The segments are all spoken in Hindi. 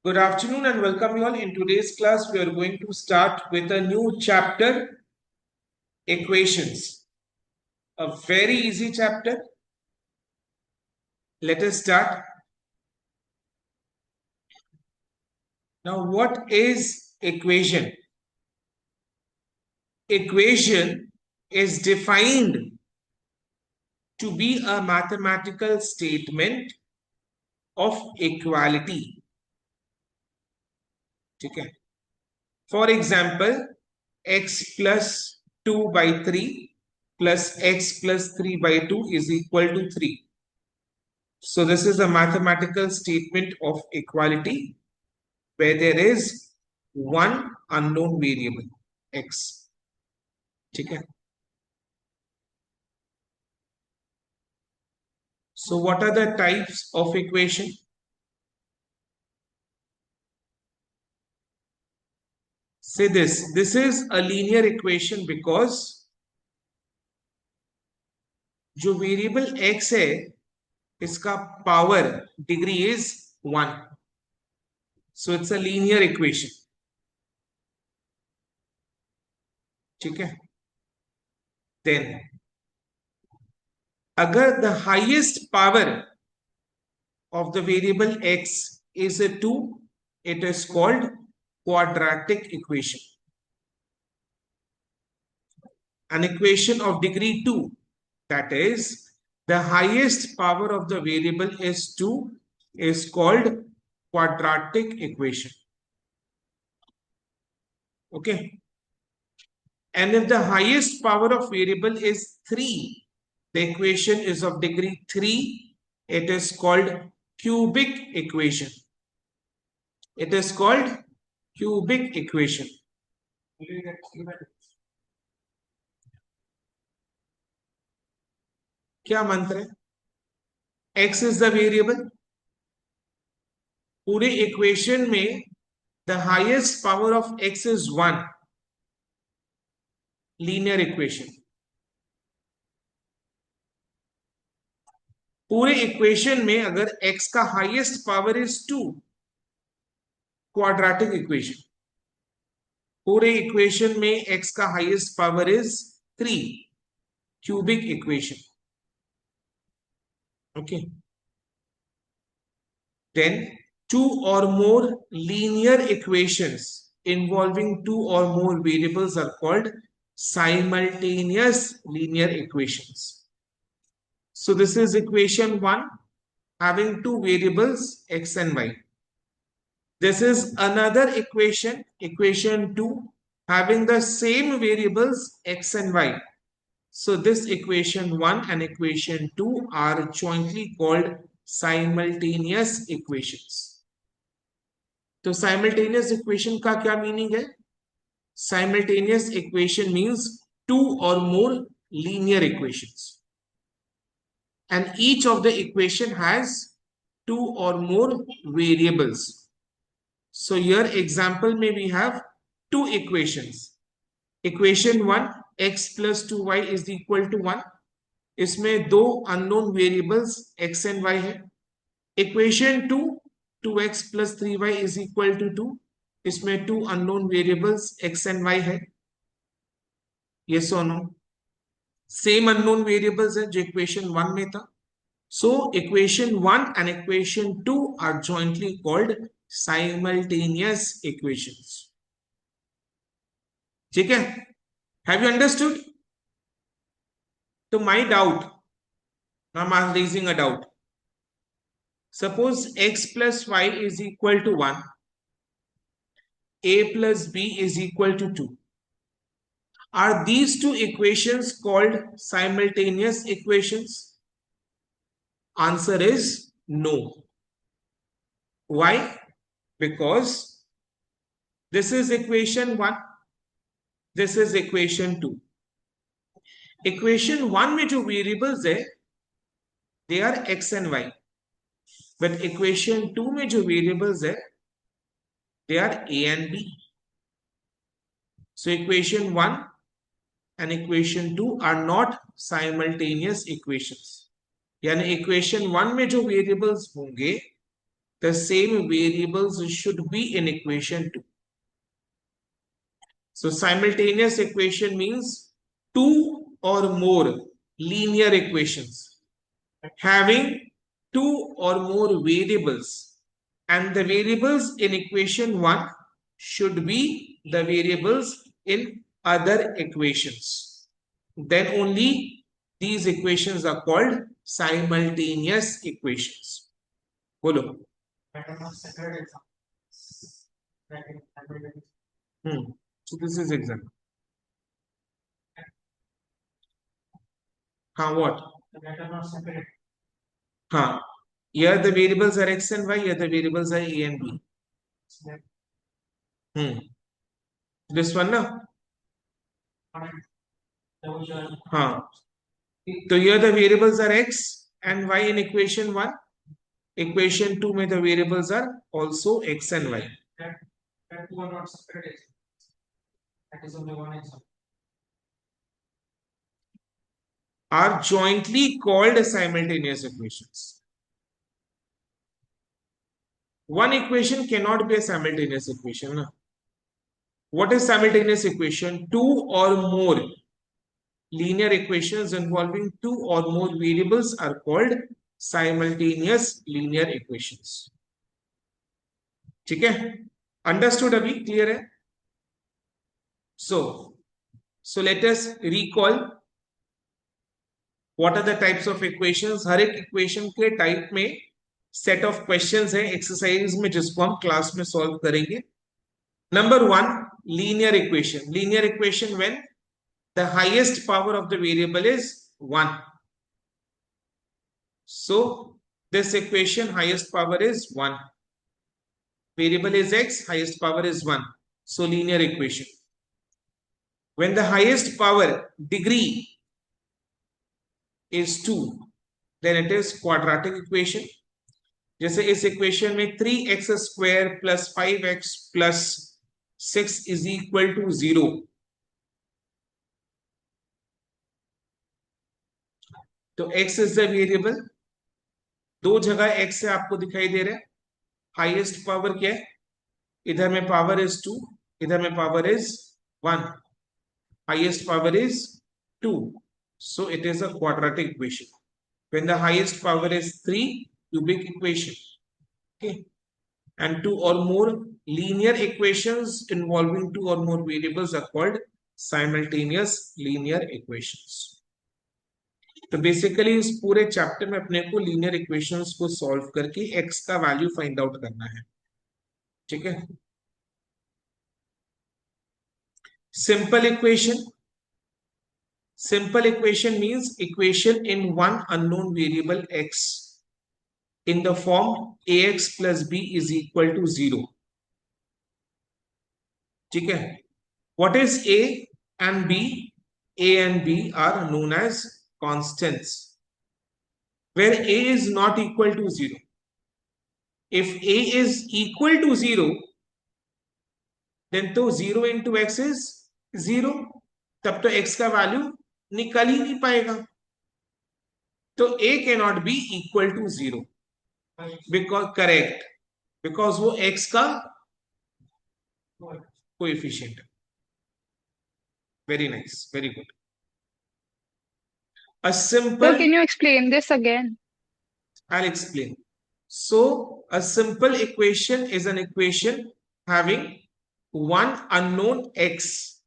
Good afternoon and welcome you all. In today's class, we are going to start with a new chapter, equations. A very easy chapter. Let us start. Now, what is equation? Equation is defined to be a mathematical statement of equality. Okay. For example, x plus 2 by 3 plus x plus 3 by 2 is equal to 3. So this is a mathematical statement of equality where there is one unknown variable x. Okay. So what are the types of equation? Say this. This is a linear equation because जो वेरिएबल x है इसका power degree is 1. So it's a linear equation. ठीक है. Then अगर the highest power of the variable x is a 2, it is called quadratic equation. An equation of degree 2, that is, the highest power of the variable is 2, is called quadratic equation. Okay. And if the highest power of variable is 3, the equation is of degree 3, it is called cubic equation. It is called cubic equation. क्या मंत्र है? x is the variable. पूरे इक्वेशन में the highest power of x is 1. Linear equation. पूरे इक्वेशन में अगर x का highest power is 2, quadratic equation. पूरे इक्वेशन में x का highest power is 3, cubic equation. Okay. Then 2 or more linear equations involving 2 or more variables are called simultaneous linear equations. So this is equation 1 having 2 variables x and y. This is another equation, equation 2 having the same variables x and y. So this equation 1 and equation 2 are jointly called simultaneous equations. तो simultaneous equation का क्या meaning है? Simultaneous equation means 2 or more linear equations. And each of the equation has 2 or more variables. So here example may we have 2 equations. Equation 1, x plus 2y is equal to 1. इसमें दो unknown variables x and y है. Equation 2, 2x plus 3y is equal to 2. इसमें 2 unknown variables x and y है. Yes or no? Same unknown variables है जो equation 1 में था. So equation 1 and equation 2 are jointly called simultaneous equations. ठीक है? Have you understood? So my doubt, now I'm raising a doubt. Suppose x plus y is equal to 1, a plus b is equal to 2. Are these two equations called simultaneous equations? Answer is no. Why? Because this is equation 1, this is equation 2. Equation 1 में जो variables है, they are x and y. But equation 2 में जो variables है, they are a and b. So equation 1 and equation 2 are not simultaneous equations. यानी equation 1 में जो variables होंगे, the same variables should be in equation 2. So simultaneous equation means two or more linear equations having two or more variables, and the variables in equation 1 should be the variables in other equations. Then only these equations are called simultaneous equations. Bolo. So this is example. What? Here the variables are x and y, here the variables are a and b. This one, na? So here the variables are x and y in equation 1. Equation 2 mein the variables are also x and y. That two are not separate. That is only one example. Are jointly called simultaneous equations. One equation cannot be a simultaneous equation. No? What is simultaneous equation? Two or more linear equations involving two or more variables are called simultaneous linear equations. ठीक है? Understood अभी? Clear है? So let us recall what are the types of equations. हर एक equation के type में set of questions है exercise में जिसको हम class में solve करेंगे. Number 1, linear equation. Linear equation when the highest power of the variable is 1. So this equation highest power is 1. Variable is x, highest power is 1. So linear equation. When the highest power degree is 2, then it is quadratic equation. जैसे इस equation में 3x square plus 5x plus 6 is equal to 0. तो x is the variable. दो जगह x से आपको दिखाई दे रहा है. हाईएस्ट पावर क्या है? इधर में पावर इज 2, इधर में power is 1. Highest power is 2, so it is a quadratic equation. When the highest power is 3, cubic equation. Okay, and two or more linear equations involving two or more variables are called simultaneous linear equations. तो बेसिकली इस पूरे चैप्टर में अपने को लीनियर इक्वेशंस को सॉल्व करके x का वैल्यू फाइंड आउट करना है. ठीक है? Simple equation. Simple equation means equation in one unknown variable x in the form ax plus b is equal to 0. ठीक है? What is a and b? A and b are known as constants, where a is not equal to 0. If a is equal to 0, then तो 0 into x is 0. तब तो x का वैल्यू निकल ही नहीं पाएगा. तो a cannot be equal to 0. Because correct, because वो x का कोएफिशिएंट है. Very nice, very good. A simple. So can you explain this again? I'll explain. So a simple equation is an equation having one unknown x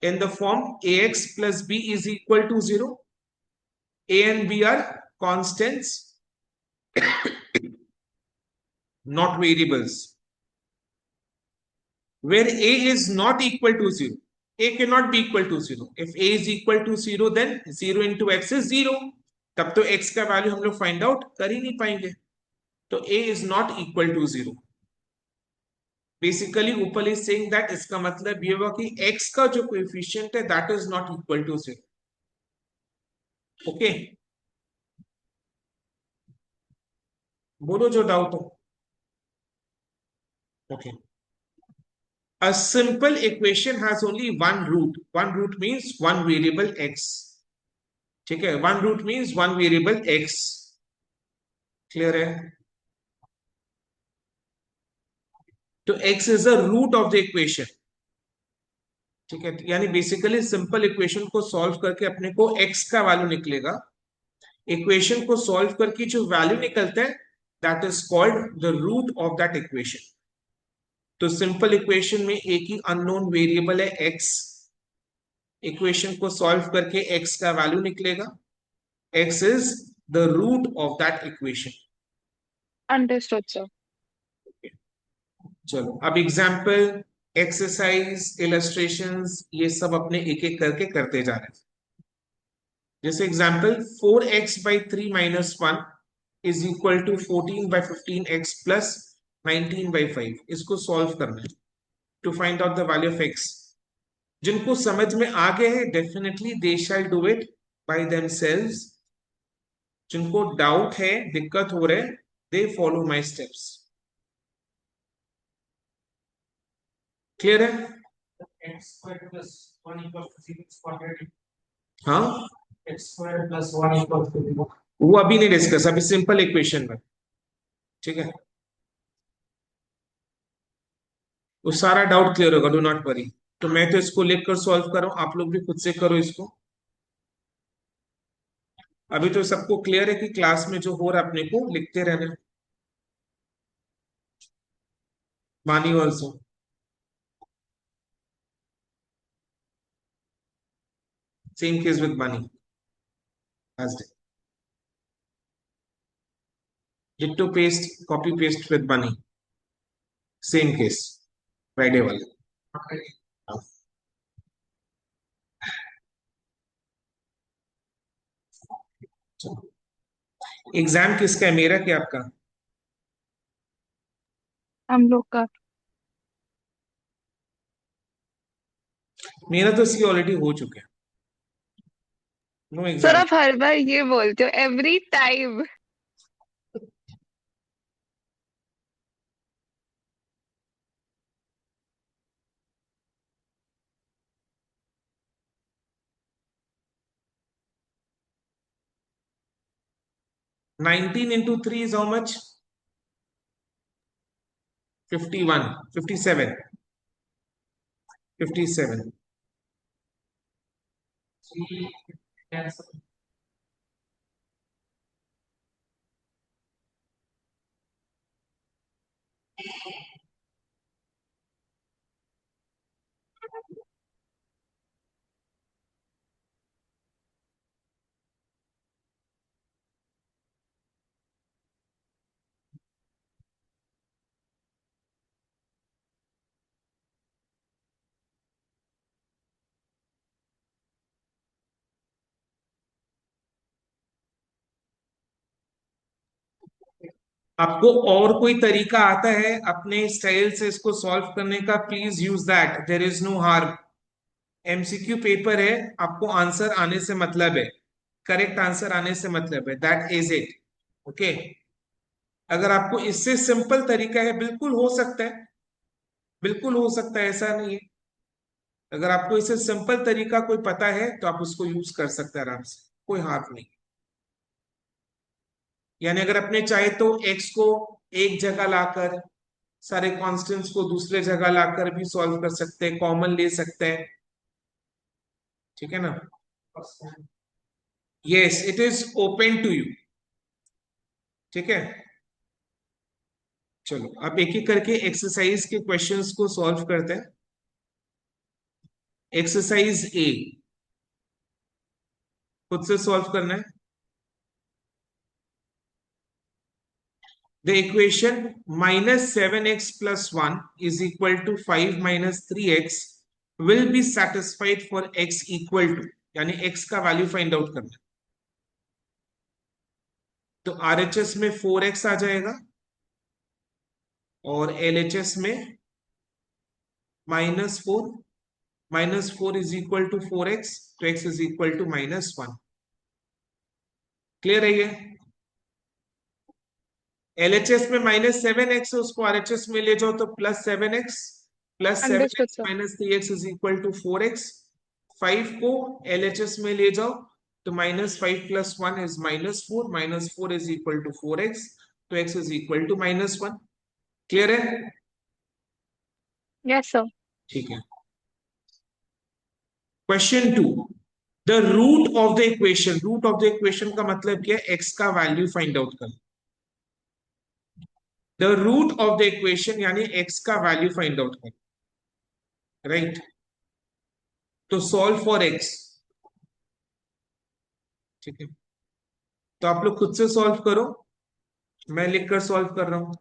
in the form ax plus b is equal to 0. A and b are constants, not variables. Where a is not equal to 0, a cannot be equal to 0. If a is equal to 0, then 0 into x is 0. तब तो x का वैल्यू हम लोग फाइंड आउट कर ही नहीं पाएंगे. तो a is not equal to 0. Basically ऊपर इज सेइंग दैट इसका मतलब ये हुआ कि x का जो कोएफिशिएंट है that is not equal to 0. Okay, बोलो जो डाउट हो. Okay, a simple equation has only one root. One root means one variable x. ठीक है? One root means one variable x. Clear है? तो x is the root of the equation, ठीक है। यानी बेसिकली सिंपल इक्वेशन को सॉल्व करके अपने को x का वैल्यू निकलेगा। इक्वेशन को सॉल्व करके जो वैल्यू निकलता है that is called the root of that equation. तो सिंपल इक्वेशन में एक ही अननोन वेरिएबल है x, इक्वेशन को सॉल्व करके x का वैल्यू निकलेगा, x is the root of that equation. Understood, sir. चलो अब एग्जाम्पल, एक्सरसाइज, इलस्ट्रेशंस ये सब अपने एक एक करके करते जा रहे हैं। जैसे example 4x/3 - 1 is equal to 14/15x plus 19/5, इसको सॉल्व करना है to find out the value of x। जिनको समझ में आ गए हैं definitely they shall do it by themselves. जिनको डाउट है, दिक्कत हो रहा है, they follow my steps. Clear है? हाँ, वो अभी नहीं डिस्कस, अभी सिंपल इक्वेशन में, ठीक है। वो सारा डाउट क्लियर होगा, डू नॉट वरी। तो मैं तो इसको लिखकर सॉल्व कर रहा हूं, आप लोग भी खुद से करो इसको। अभी तो सबको क्लियर है कि क्लास में जो हो रहा है अपने को लिखते रहना। मानी ऑल्सो सेम केस विद मानी as ditto paste copy paste with money, same case Friday वाले। एग्जाम किसका है, मेरा क्या आपका? हम लोग का। मेरा तो सी ऑलरेडी हो चुका है, नो सर एग्जाम। आप हर बार ये बोलते हो, every time. 19 into 3 is how much? 51, 57, 57। आपको और कोई तरीका आता है अपने स्टाइल से इसको सॉल्व करने का, please use that, there is no harm. MCQ paper है, आपको आंसर आने से मतलब है, करेक्ट आंसर आने से मतलब है, दैट इज इट। ओके, अगर आपको इससे सिंपल तरीका है, बिल्कुल हो सकता है, बिल्कुल हो सकता है, ऐसा नहीं है। अगर आपको इससे सिंपल तरीका कोई पता है तो आप उसको यूज कर सकते हैं आराम से, कोई हार्म नहीं। यानी अगर अपने चाहे तो एक्स को एक जगह लाकर, सारे कॉन्स्टेंट्स को दूसरे जगह लाकर भी सॉल्व कर सकते हैं, कॉमन ले सकते हैं, ठीक है ना। Yes, it is open to you, ठीक है। चलो अब एक एक करके एक्सरसाइज के क्वेश्चंस को सॉल्व करते हैं। एक्सरसाइज ए खुद से सॉल्व करना है। The equation -7x plus 1 is equal to 5 - 3x will be satisfied for x equal to, यानी x का वैल्यू फाइंड आउट करना है। तो RHS में 4x आ जाएगा और LHS में -4, -4 इज इक्वल टू 4x, तो x is equal to -1। Clear है ये? LHS में -7x है, उसको RHS में ले जाओ तो +7x, understood +7x sir. -3x is equal to 4x। 5 को LHS में ले जाओ तो -5 + 1 is -4, -4 is equal to 4x, तो x is equal to -1। Clear है? Yes sir. ठीक है। Question 2, the root of the equation, root of the equation का मतलब क्या है? एक्स का वैल्यू फाइंड आउट कर। The root of the equation यानी एक्स का वैल्यू फाइंड आउट कर, राइट? तो सॉल्व फॉर एक्स, ठीक है। तो आप लोग खुद से सॉल्व करो, मैं लिखकर सॉल्व कर रहा हूं।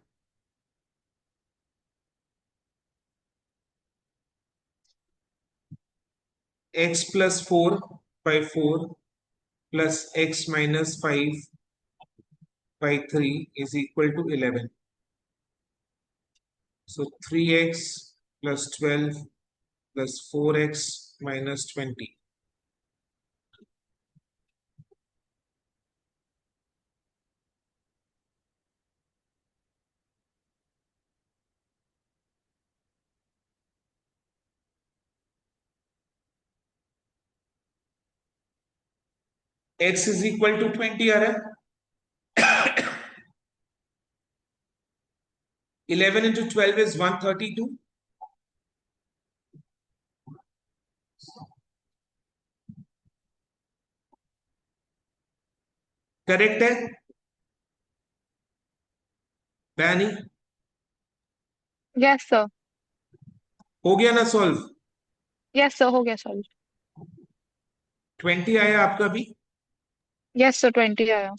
X plus 4/4 plus x minus 5/3 is equal to 11. So 3x plus 12 plus 4x minus 20. X is equal to 20 आ रहा है। 11 into 12 is 132. करेक्ट है बैनी? Yes sir. हो गया ना सॉल्व? यस सर, हो गया सॉल्व। 20 आया आपका भी? यस सर, 20 आया।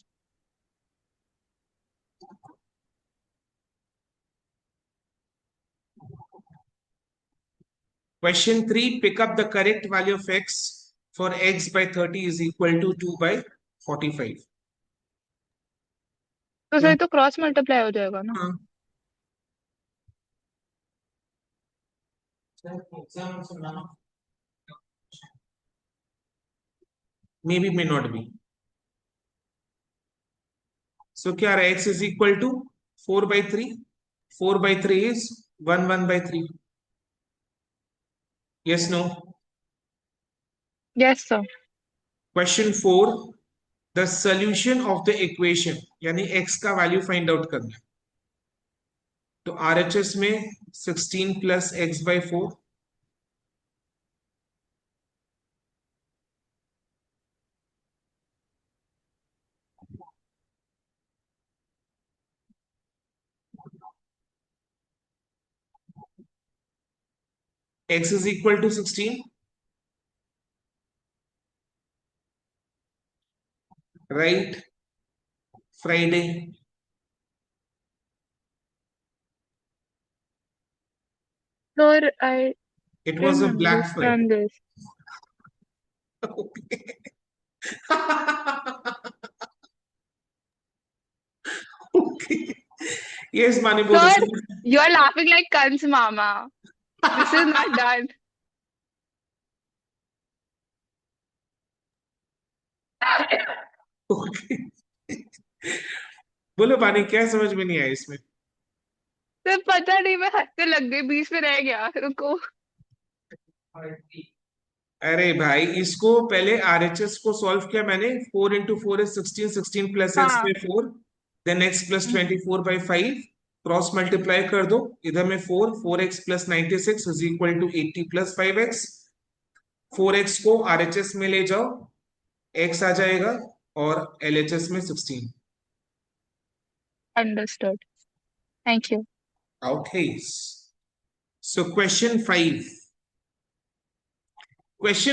Question 3, pick up the correct value of x for x by 30 is equal to 2 by 45. तो क्यों? सर तो क्रॉस मल्टीप्लाई हो जाएगा ना? हाँ, may be, may not be. So क्या रहा है? x is equal to 4/3. 4/3 is 1/3. Yes, no? Yes sir. Question 4, the solution of the equation यानी x का वैल्यू फाइंड आउट करना है। तो RHS में 16 plus x/4, x is equal to 16, right? Friday. Sir I It was didn't a Black Friday. understand this. Okay. Okay. Yes, Mani बोलो Sir, समझ। you are laughing like Kans Mama. This is not done. Okay. बोलो बानी, क्या समझ में नहीं आया इसमें? सर पता नहीं, मैं हंसने लग गई, बीच में रह गया, रुको। अरे भाई, इसको पहले आरएचएस को सॉल्व किया मैंने। 4 into 4 is 16, 16 प्लस एक्स हाँ। By 4, then x plus 24/5, cross multiply कर दो। इधर में 4 x plus 96 is equal to 80 plus 5x। 4x को आरएचएस में ले जाओ, x आ जाएगा, और एलएचएस में 16। Understood, thank you. Okay, so question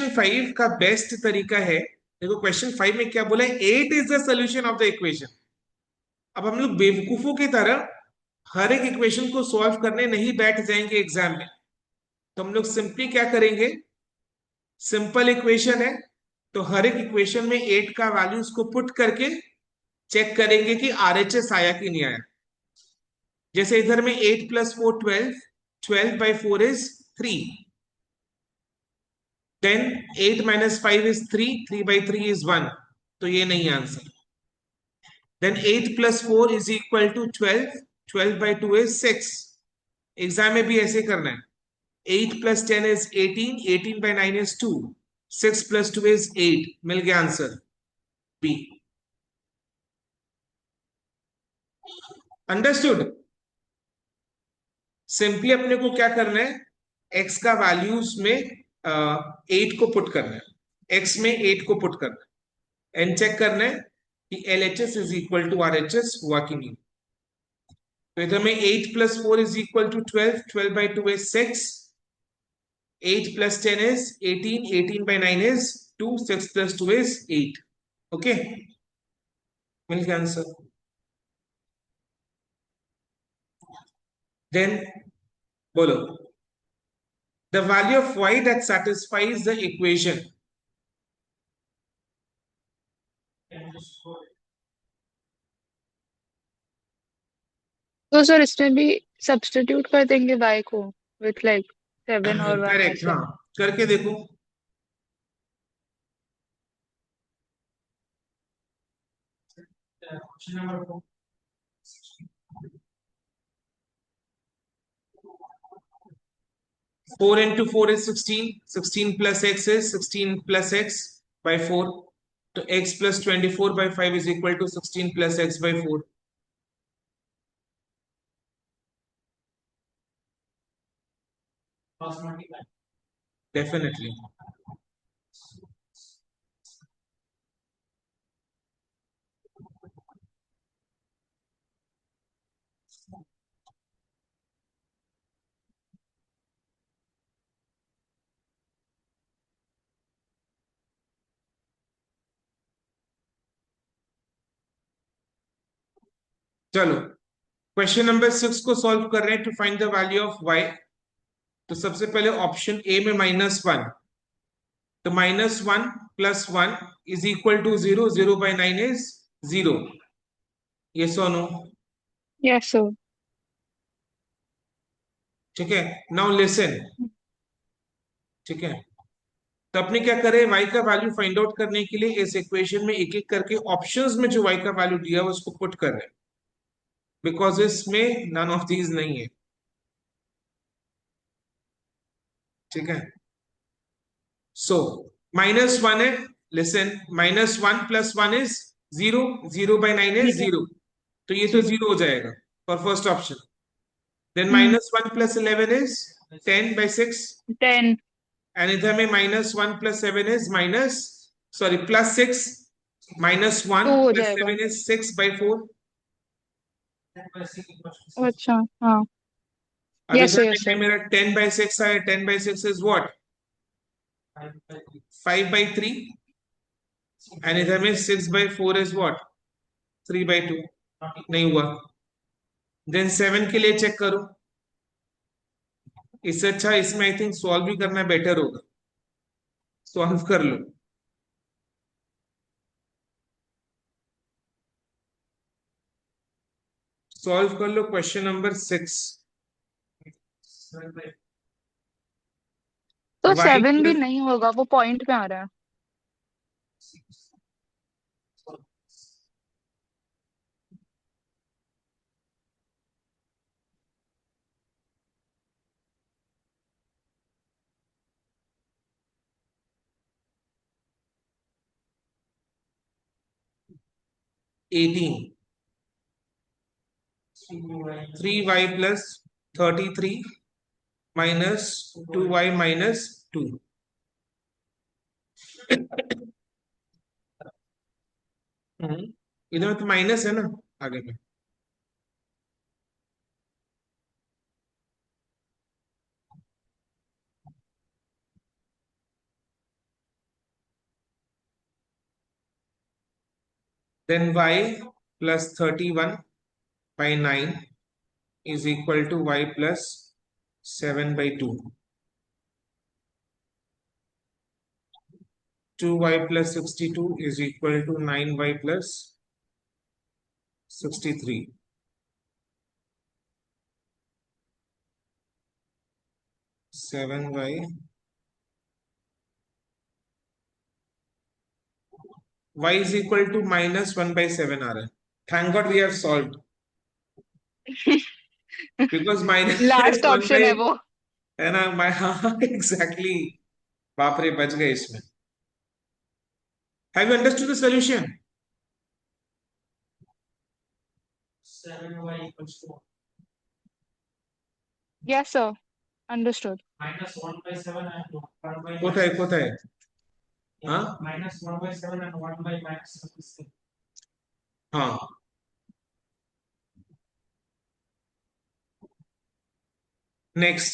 5 का बेस्ट तरीका है। देखो क्वेश्चन 5 में क्या बोला है? 8 is the solution of the equation. अब हम लोग बेवकूफों की तरह हर एक इक्वेशन को सॉल्व करने नहीं बैठ जाएंगे एग्जाम में। तो हम लोग सिंपली क्या करेंगे? सिंपल इक्वेशन है, तो हर एक इक्वेशन में 8 का वैल्यू उसको पुट करके चेक करेंगे कि आरएचएस आया कि नहीं आया। जैसे इधर में 8 plus 4 12, 12/4 is 3, then 8 minus 5 is 3, 3/3 is 1, तो ये नहीं answer. Then 8 plus 4 is equal to 12, 12/2 is 6। Exam में भी ऐसे करना है। 8 plus 10 is 18, 18/9 is 2, 6 plus 2 is 8, मिल गया आंसर बी। अंडरस्टूड? सिंपली अपने को क्या करना है? x का वैल्यूज में 8 को पुट करना है, x में 8 को पुट करना है एंड चेक करना है कि LHS is equal to RHS हुआ कि नहीं। तो इधर में 8 plus 4 is equal to 12, 12 by 2 is 6, 8 plus 10 is 18, 18 by 9 is 2, 6 plus 2 is 8। Okay, मिल गया आंसर। देन बोलो, the value of y that satisfies the equation। तो सर इसमें भी सब्स्टिट्यूट कर देंगे y को विथ लाइक 7 और 1 करेक्ट, ऐसे। हाँ, करके देखो। 4 into 4 is 16, 16 plus x is 16 plus x by 4, तो x plus 24 by 5 is equal to 16 plus x by 4। Definitely. चलो, क्वेश्चन नंबर 6 को सॉल्व कर रहे हैं to find the value of y। तो सबसे पहले ऑप्शन ए में -1, तो -1 plus 1 is equal to 0, 0 by 9 is 0। yes or no? Yes sir. ठीक है, नाउ लिसन। ठीक है, तो अपने क्या करें, y का वैल्यू फाइंड आउट करने के लिए इस इक्वेशन में एक एक करके ऑप्शंस में जो y का वैल्यू दिया है उसको पुट कर रहे हैं, बिकॉज इसमें नन ऑफ दीज नहीं है। ठीक है, सो -1 है, listen, -1 plus 1 is 0, 0 by 9 is 0, तो ये तो 0 हो जाएगा for first option. Then -1 plus 11 is 10 by 6, 10 and इधर में -1 plus 7 is +6, -1 2 हो plus जाएगा। 7 is 6 by 4। अच्छा हाँ। अब यस इधर सर में यस है सर। मेरा 10 by 6 है, 10 by 6 is what, 5 by 3, and इधर में 6 by 4 is what, 3 by 2। नहीं हुआ। देन 7 के लिए चेक करो, इससे अच्छा इसमें आई थिंक सॉल्व भी करना बेटर होगा, सॉल्व कर लो। सॉल्व कर लो क्वेश्चन नंबर 6। तो y 7 भी plus नहीं होगा, वो पॉइंट पे आ रहा है। 18, 3y plus 33 minus 2y minus 2। इधर में तो माइनस है ना आगे में। Then y plus 31 by 9 is equal to y plus 7 by 2। 2y plus 62 is equal to 9y plus 63। 7y, y is equal to -1 by 7 आ रहा है। Thank God we have solved, because minus last 1 by, option है वो। है ना, हाँ एग्जैक्टली। बाप रे, बच गए इसमें। Have you understood the solution? Yes sir. Understood. কোথায় কোথায়? हाँ हाँ नेक्स्ट,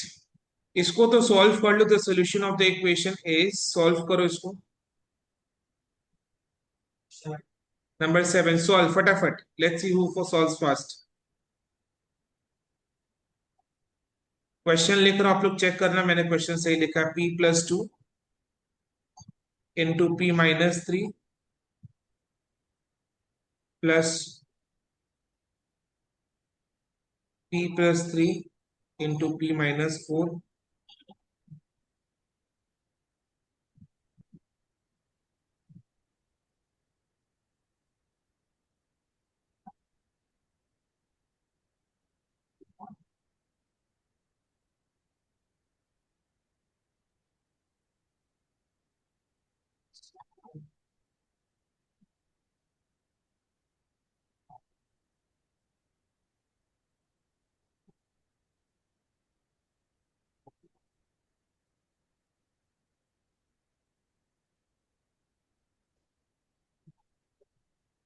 इसको तो सॉल्व कर लो. The solution of the equation is, solve करो इसको. नंबर 7 सॉल्व फटाफट. Let's see who for solves fast. Question लिख रहा हूं, आप लोग चेक करना मैंने क्वेश्चन सही लिखा है. p+2 into p-3 plus p+3 into p-4.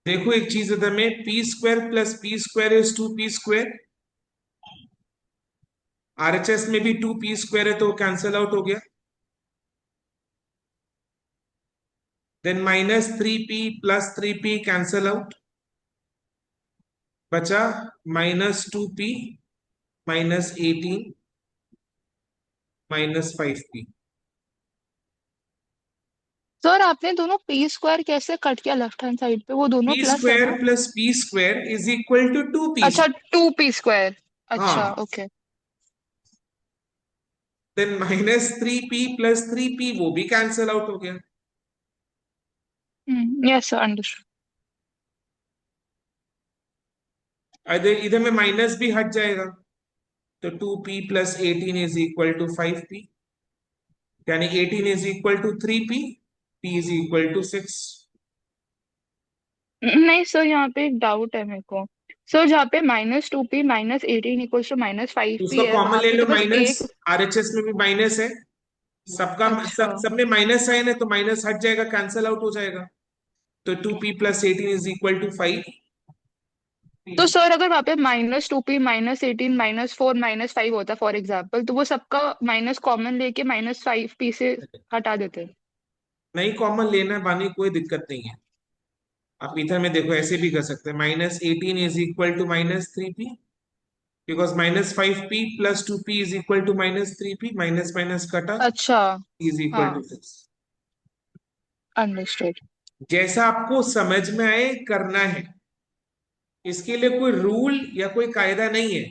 देखो एक चीज है में, p² plus p² is 2p². RHS में भी 2p² है तो कैंसल आउट हो गया. Then -3p plus 3p cancel out. बचा -2p -18 -5p. सर आपने दोनों पी स्क्वायर कैसे कट किया लेफ्ट हैंड साइड पे, वो दोनों प्लस है p² ना? Plus p² is equal to 2p. अच्छा, 2p². अच्छा, हाँ. Okay. Then -3p plus 3p वो भी कैंसल आउट हो गया. Yes sir, understood. इधर इधर में माइनस भी हट जाएगा. तो 2p plus 18 is equal to 5p. यानी 18 is equal to 3p, p is equal to 6. नहीं सर, यहाँ पे एक डाउट है मेरे को. सर जहाँ पे -2p -18 = -5p उसका है, कॉमन वहां ले पे लो तो बस माइनस. एक. RHS में भी माइनस है. सबका अच्छा. सब में माइनस साइन है तो माइनस हट जाएगा, कैंसल आउट हो जाएगा. तो 2p plus 18 is equal to 5. तो सर अगर वहाँ पे -2p -18 -4 -5 होता फॉर एग्जाम्पल, तो वो सबका माइनस कॉमन लेके -5p से हटा देते हैं. नहीं कॉमन लेना है बानी, कोई दिक्कत नहीं है. आप इधर में देखो ऐसे भी कर सकते हैं. -18 is equal to -3p, because -5p plus 2p is equal to -3p. Minus minus कटा, अच्छा. इज इक्वल टू हाँ, 6. अंडरस्टूड. जैसा आपको समझ में आए करना है. इसके लिए कोई रूल या कोई कायदा नहीं है.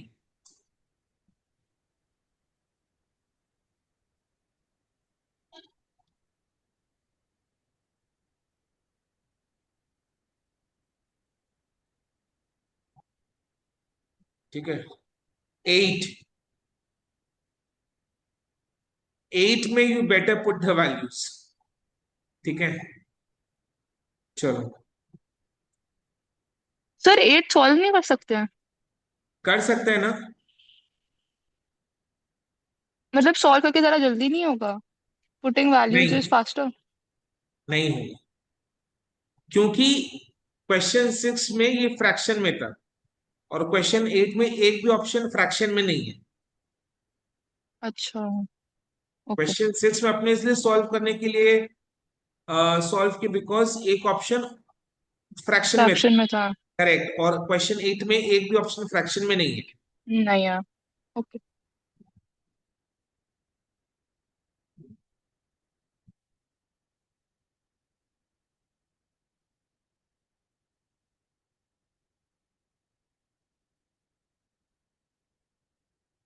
ठीक है. 8 8 में you better put the values. ठीक है. चलो. सर 8 सॉल्व नहीं कर सकते हैं? कर सकते हैं ना. मतलब सॉल्व करके जरा जल्दी नहीं होगा? पुटिंग वैल्यूज नहीं इज फास्टर. नहीं होगा, क्योंकि क्वेश्चन 6 में ये फ्रैक्शन में था और क्वेश्चन 8 में एक भी ऑप्शन फ्रैक्शन में नहीं है. अच्छा. ओके. क्वेश्चन 6 में अपने इसलिए सॉल्व करने के लिए सॉल्व किया बिकॉज एक ऑप्शन फ्रैक्शन में था. फ्रैक्शन में था. करेक्ट. और क्वेश्चन 8 में एक भी ऑप्शन फ्रैक्शन में नहीं है. नहीं यार. ओके.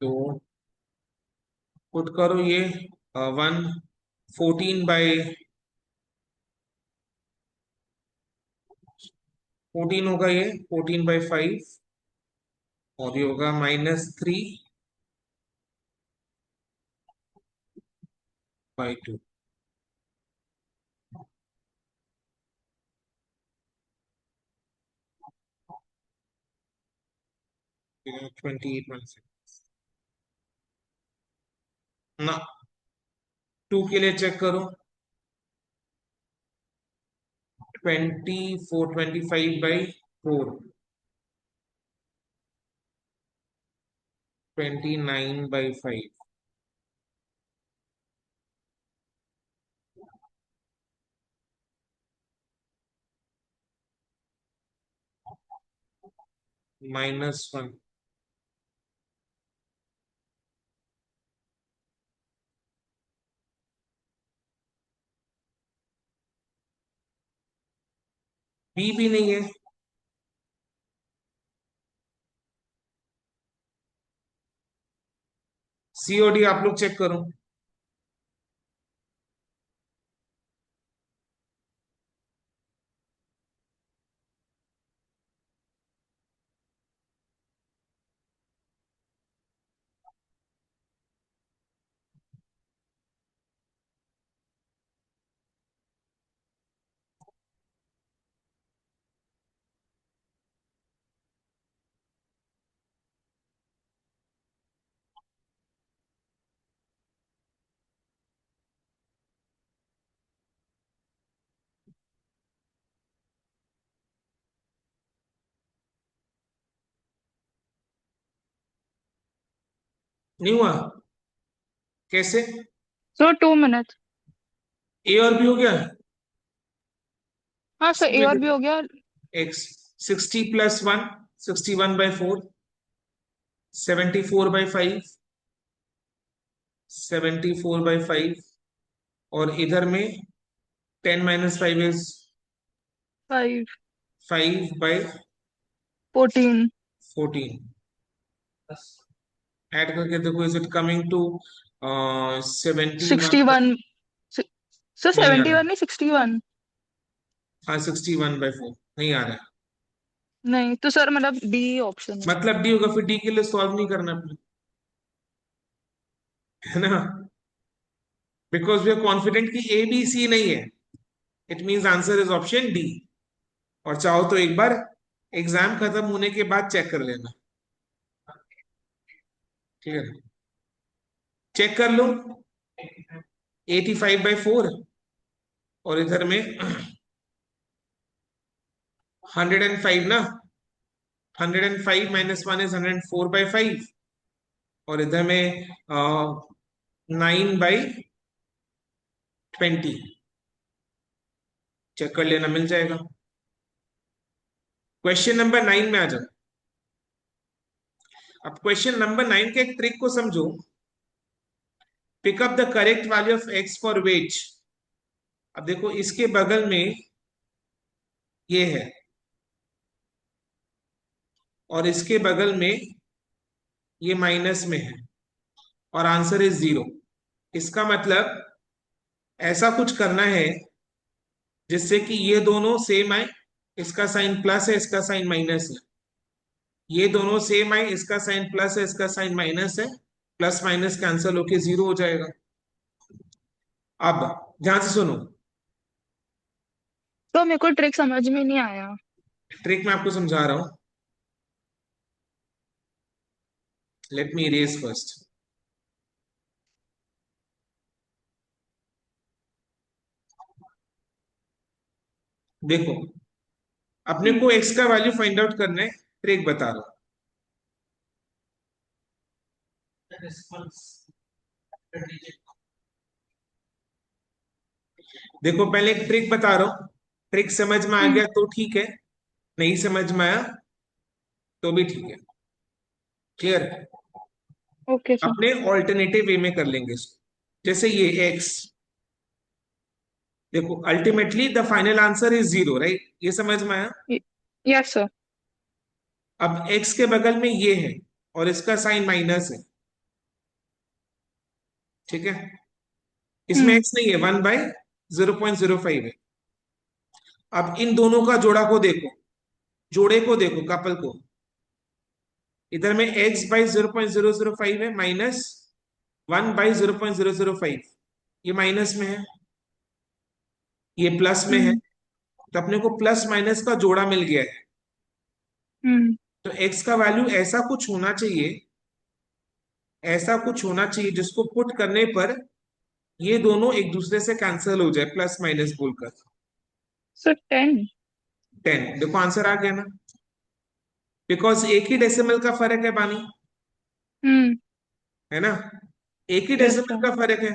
तो पुट करो ये 1 14 होगा, ये 14/5. और ये होगा -3/2. 28/6. ना, 2 के लिए चेक करो, 24, 25/4, 29/5, -1, बी भी नहीं है, सीओडी आप लोग चेक करो। नहीं हुआ, कैसे? Sir 2 minute. ए और बी हो गया, हाँ सर, ए और बी हो गया। एक्स, 60 + 1, 61/4, 74/5, 74/5, और इधर में 10 - 5 इज 5, 5/14, 14, ऐड करके देखो, is it coming to 71? 61। Sir नहीं आ 71 रहा, नहीं, 61। हाँ 61/4 नहीं आ रहा है। नहीं तो सर मतलब डी ऑप्शन है। मतलब डी होगा, फिर डी के लिए सॉल्व नहीं करना फिर, है ना, बिकॉज वी आर कॉन्फिडेंट कि ए बी सी नहीं है, it means answer is option D. और चाहो तो एक बार एग्जाम खत्म होने के बाद चेक कर लेना, ठीक है, चेक कर लो, 85/4, और इधर में 105 ना, 105 -1 इज 104/5, और इधर में 9/20, चेक कर लेना, मिल जाएगा। क्वेश्चन नंबर 9 में आ जाओ। अब क्वेश्चन नंबर 9 के एक ट्रिक को समझो। Pick up the correct value of x for ways. अब देखो, इसके बगल में ये है, और इसके बगल में ये माइनस में है, और आंसर इज 0। इसका मतलब ऐसा कुछ करना है जिससे कि ये दोनों सेम आए, इसका साइन प्लस है, इसका साइन माइनस है, ये दोनों सेम आए, इसका साइन प्लस है, इसका साइन माइनस है, प्लस माइनस कैंसिल होके 0 हो जाएगा। अब ध्यान से सुनो, तो मेरे को ट्रिक समझ में नहीं आया। ट्रिक मैं आपको समझा रहा हूं, लेट मी इरेज फर्स्ट। देखो, अपने हम्म। को एक्स का वैल्यू फाइंड आउट करना है, ट्रिक बता रहा हूं। देखो, पहले एक ट्रिक बता रहा हूं, ट्रिक समझ में आ हम्म। गया तो ठीक है, नहीं समझ में आया तो भी ठीक है, क्लियर? Okay sir. अपने ऑल्टरनेटिव वे में कर लेंगे इसको, जैसे ये एक्स, देखो ultimately the final answer is 0, right, ये समझ में आया। Yes sir. अब एक्स के बगल में ये है, और इसका साइन माइनस है, ठीक है, इसमें हम्म। एक्स नहीं है, 1/0.05 है। अब इन दोनों का जोड़ा को देखो, जोड़े को देखो, कपल को, इधर में x/0.005 है, माइनस 1/0.005, ये माइनस में है, ये प्लस में है, हम्म। तो अपने को प्लस माइनस का जोड़ा मिल गया है। हम्म। तो x का वैल्यू ऐसा कुछ होना चाहिए ऐसा कुछ होना चाहिए जिसको पुट करने पर ये दोनों एक दूसरे से कैंसिल हो जाए, प्लस माइनस बोलकर। सो 10। 10, देखो आंसर आ गया ना, बिकॉज एक ही डेसिमल का फर्क है बानी, हम्म। है ना, एक ही यस डेसिमल सर। का फर्क है।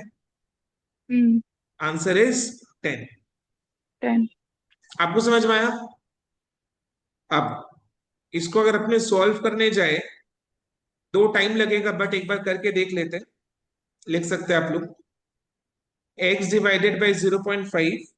हम्म। Answer is 10। 10। आपको समझ में आया? अब इसको अगर अपने सॉल्व करने जाए, दो टाइम लगेगा, बट एक बार करके देख लेते हैं। लिख सकते हैं आप लोग, x डिवाइडेड बाई 0.5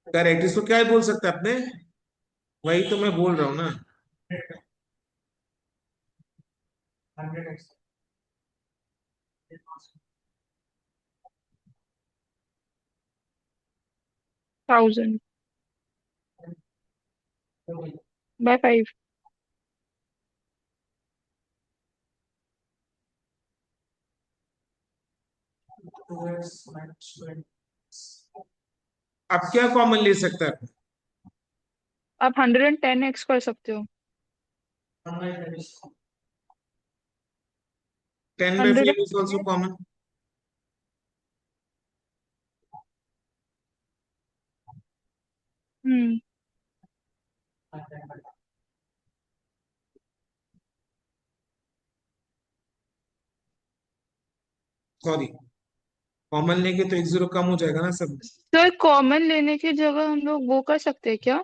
करेक्ट। इसको क्या बोल सकते हैं अपने, वही तो मैं बोल रहा हूँ ना। 1000 बाय 5। अब क्या कॉमन ले सकता है? आप 110x कर सकते हो। 100। $10/5 is also common. Hmm. Sorry, common लेके तो एक जीरो कम हो जाएगा ना सब। सर कॉमन लेने की जगह हम लोग वो कर सकते हैं क्या?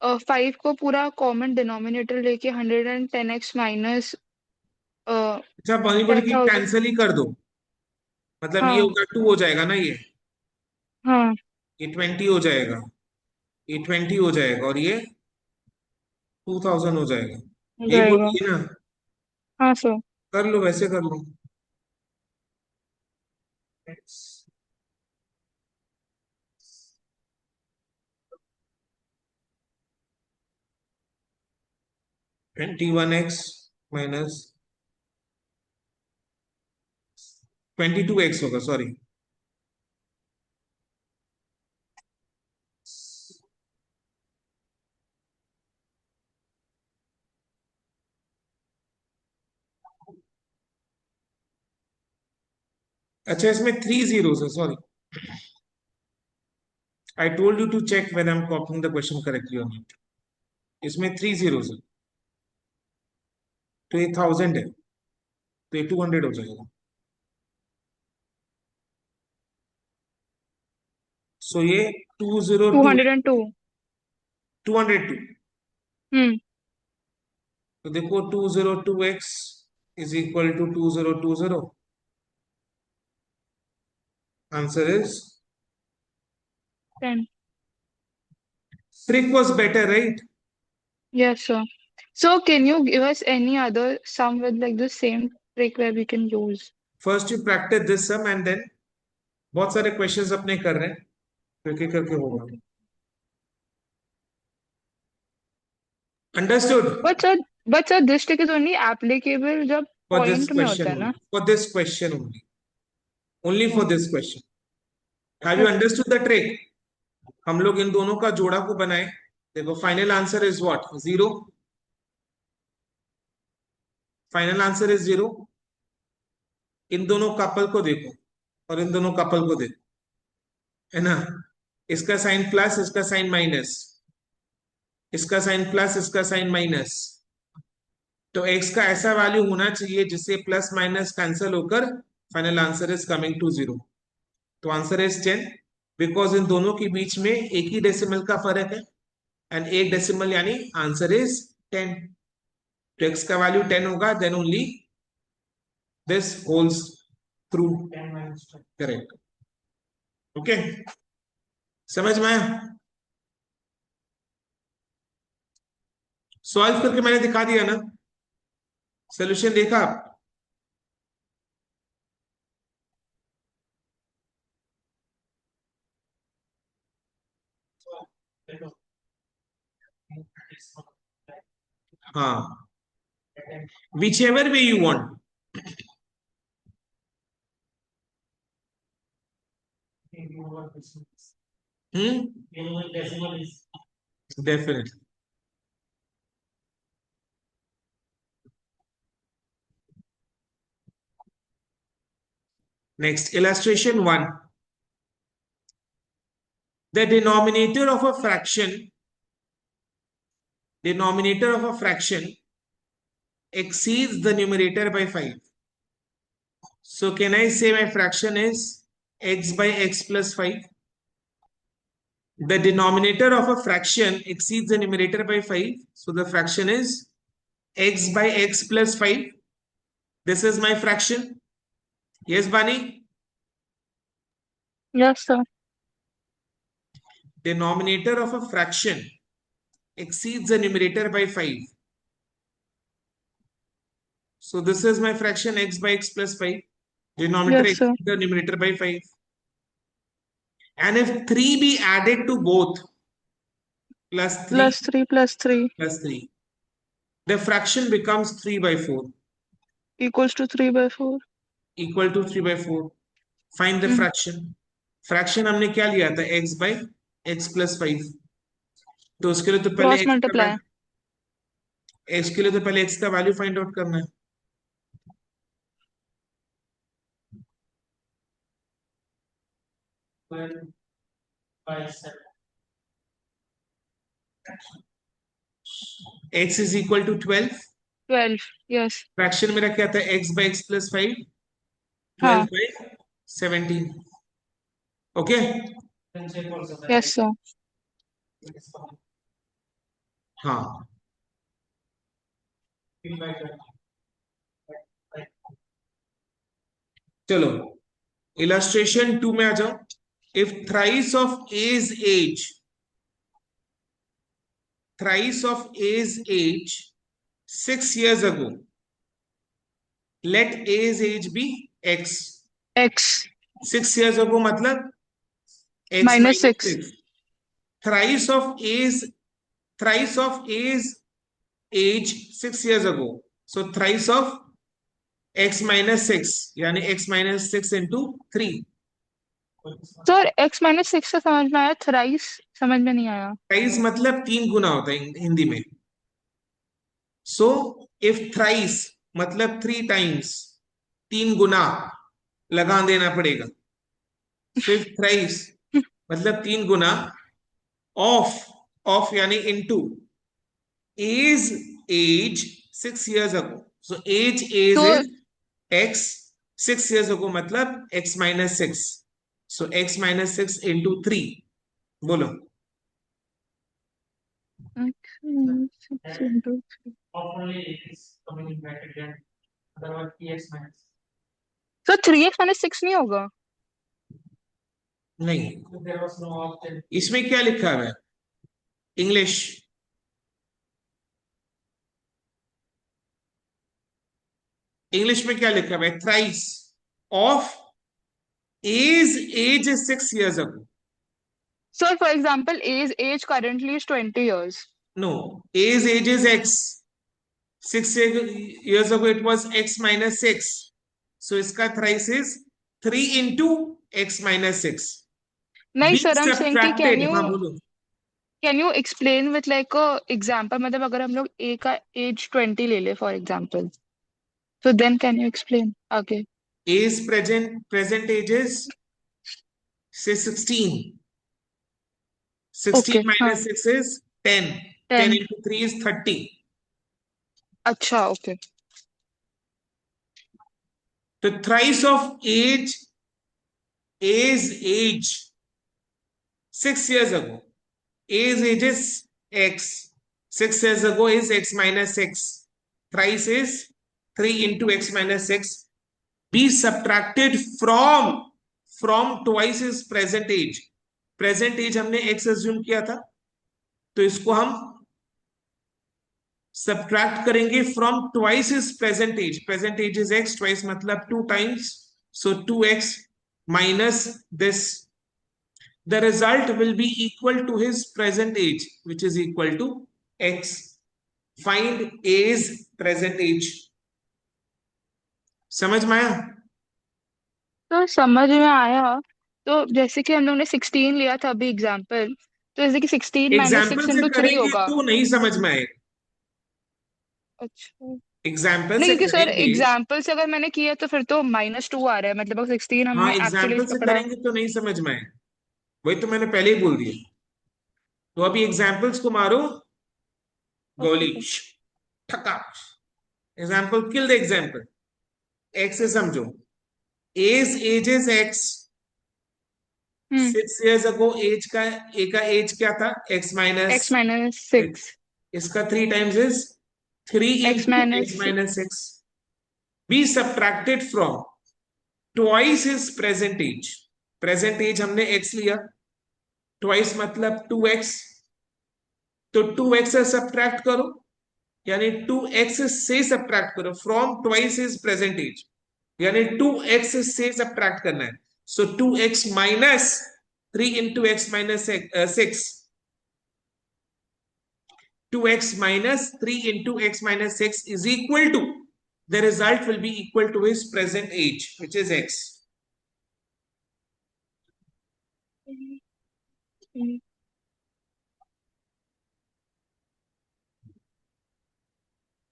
5 को पूरा कॉमन डिनोमिनेटर लेके 110x माइनस अच्छा, बॉलीवुड टेन की थाउजेंड कैंसिल ही कर दो, मतलब ये हाँ। होगा 2 हो जाएगा ना, हाँ। ये 20 हो जाएगा, ये 20 हो जाएगा, और ये 2000 हो जाएगा। हो यही जाएगा। बोलिए ना। हाँ सर। कर लो, वैसे कर लो। 21x माइनस 22x होगा, सॉरी। अच्छा, इसमें 3 जीरोस है, sorry. I told you to check when I am copying the question correctly और नॉट। इसमें 3 जीरोस है, तो ये 1000 है, तो ये 200 हो जाएगा। सो ये 202, 202। 202। हम्म। तो देखो 202x is equal to 2020। Answer is, 10। trick was better, right? Yes sir. So can you give us any other sum with like the same trick where we can use? First you practice this sum and then बहुत सारे क्वेश्चंस अपने कर रहे हैं, तो एक एक करके होगा। Okay. Understood? But sir, but sir, this trick is only applicable जब फॉर दिस point में क्वेश्चन होता है ओनली, ना? For this question only, only for Okay. This question. Have you Okay. Understood the trick? हम लोग इन दोनों का जोड़ा को बनाए। देखो final answer is what, 0। Final answer is 0। इन दोनों कपल को देखो और इन दोनों कपल को देखो, है ना, इसका साइन प्लस, इसका साइन माइनस, इसका साइन प्लस, इसका साइन माइनस। तो x का ऐसा वैल्यू होना चाहिए जिससे प्लस माइनस कैंसिल होकर final answer is coming to 0। तो आंसर इज 10, बिकॉज इन दोनों के बीच में एक ही डेसिमल का फर्क है, एंड एक डेसिमल यानी आंसर इज 10। तो x का वैल्यू 10 होगा, then only this holds through. Correct. Okay, समझ में आया? सॉल्व करके मैंने दिखा दिया ना, सोल्यूशन देखा आप? हाँ, which ever way you want. Definitely. Next, illustration 1. The denominator of a fraction exceeds the numerator by 5. So can I say my fraction is x by x plus 5? The denominator of a fraction exceeds the numerator by 5. So the fraction is x by x plus 5. This is my fraction. Yes, Bani? Yes, sir. Denominator of a fraction exceeds the numerator by 5. So this is my fraction x by x plus 5. Denominator Yes, sir. exceeds the numerator by 5. And if 3 be added to both, plus 3 Plus 3 plus 3 plus 3, the fraction becomes 3 by 4, equals to 3 by 4. equal to 3 by 4. Find the fraction. Fraction हमने क्या लिया था? x by x plus 5. तो उसके लिए तो पहले Cross multiply. x के लिए तो पहले x का वैल्यू फाइंड आउट करना है. x is equal to 12. 12. Yes. Fraction मेरा क्या था? x by x plus 5, 12 हाँ. by 17. ओके. Yes, sir. हाँ, चलो illustration 2 में आ जाओ. If thrice of A's age 6 years ago, let A's age be x. X 6 years ago मतलब x minus 6. 6. Thrice of A's age 6 years ago. So thrice of x minus 6, यानी x minus 6 into 3. Sir x minus 6 से समझ में आया, थ्राइस समझ में नहीं आया. थ्राइस मतलब 3 गुना होता है हिंदी में. सो इफ थ्राइस मतलब 3 टाइम्स, 3 गुना लगा देना पड़ेगा. सो इफ थ्राइस मतलब 3 गुना ऑफ यानी into as 6 years ago. So age is तो x. 6 years ago मतलब x minus 6. So x minus 6 into 3. बोलो. x minus 6 into 3. Sir 3x minus 6 नहीं होगा. नहीं, इसमें क्या लिखा है? इंग्लिश में क्या लिखा है? Thrice of A's age is 6 years ago. Sir, for example, A's age currently is 20 years. No, A's age is x. 6 years ago it was x minus 6. So इसका thrice is 3 into x minus 6. नहीं Being सर, I'm saying कि subtracted. हाँ बोलो. can you explain with like a example? मतलब अगर हम लोग A का age 20 ले ले for example, so then can you explain आगे? A's present age is say 16. 16 Okay, minus हाँ. 6 is 10. 10 10. into 3 is 30. अच्छा, okay. The thrice of A's age 6 years ago. A's age is x. 6 years ago is x minus 6. Thrice is 3 into x minus 6. Be subtracted from twice his present age. Present age हमने x assume किया था, तो इसको हम सब्ट्रैक्ट करेंगे from twice his present age is x, twice मतलब 2 times, so 2x minus this, the result will be equal to his present age, which is equal to x. Find a's present age. समझ में आया? तो समझ में आया। तो जैसे कि हम लोग ने 16 लिया था अभी एग्जाम्पल, तो जैसे कि 16 माइनस एग्जाम्पल सिक्स से इंटू थ्री करेंगे होगा। तो नहीं समझ में आएगा। अच्छा। एग्जाम्पल नहीं से क्योंकि सर करेंगे। एग्जाम्पल से अगर मैंने किया तो फिर तो -2 आ रहा है, मतलब 16 हाँ, हमने एक्चुअली एग्जाम्पल से पकड़ा। करेंगे तो नहीं समझ में आएगा, वही तो मैंने पहले ही बोल दिया। तो अभी एग्जाम्पल्स को मारो, ओके गोली सर। ठका, example kill the example. X से समझो, age ages x, hmm. 6 years ago age का, ए का एज क्या था, x minus x minus six. इसका 3 times इज 3 x into x माइनस minus 6, be subtracted from twice his present age। Present age हमने x लिया, ट्वाइस मतलब 2x, तो 2x से सब्ट्रैक्ट करो, यानी 2x से सब्ट्रैक्ट करो from twice his present age, यानी 2x से सब्ट्रैक्ट करना है। So 2x minus 3 into x minus 6, 2x minus 3 into x minus 6 is equal to, the result will be equal to his present age, which is x।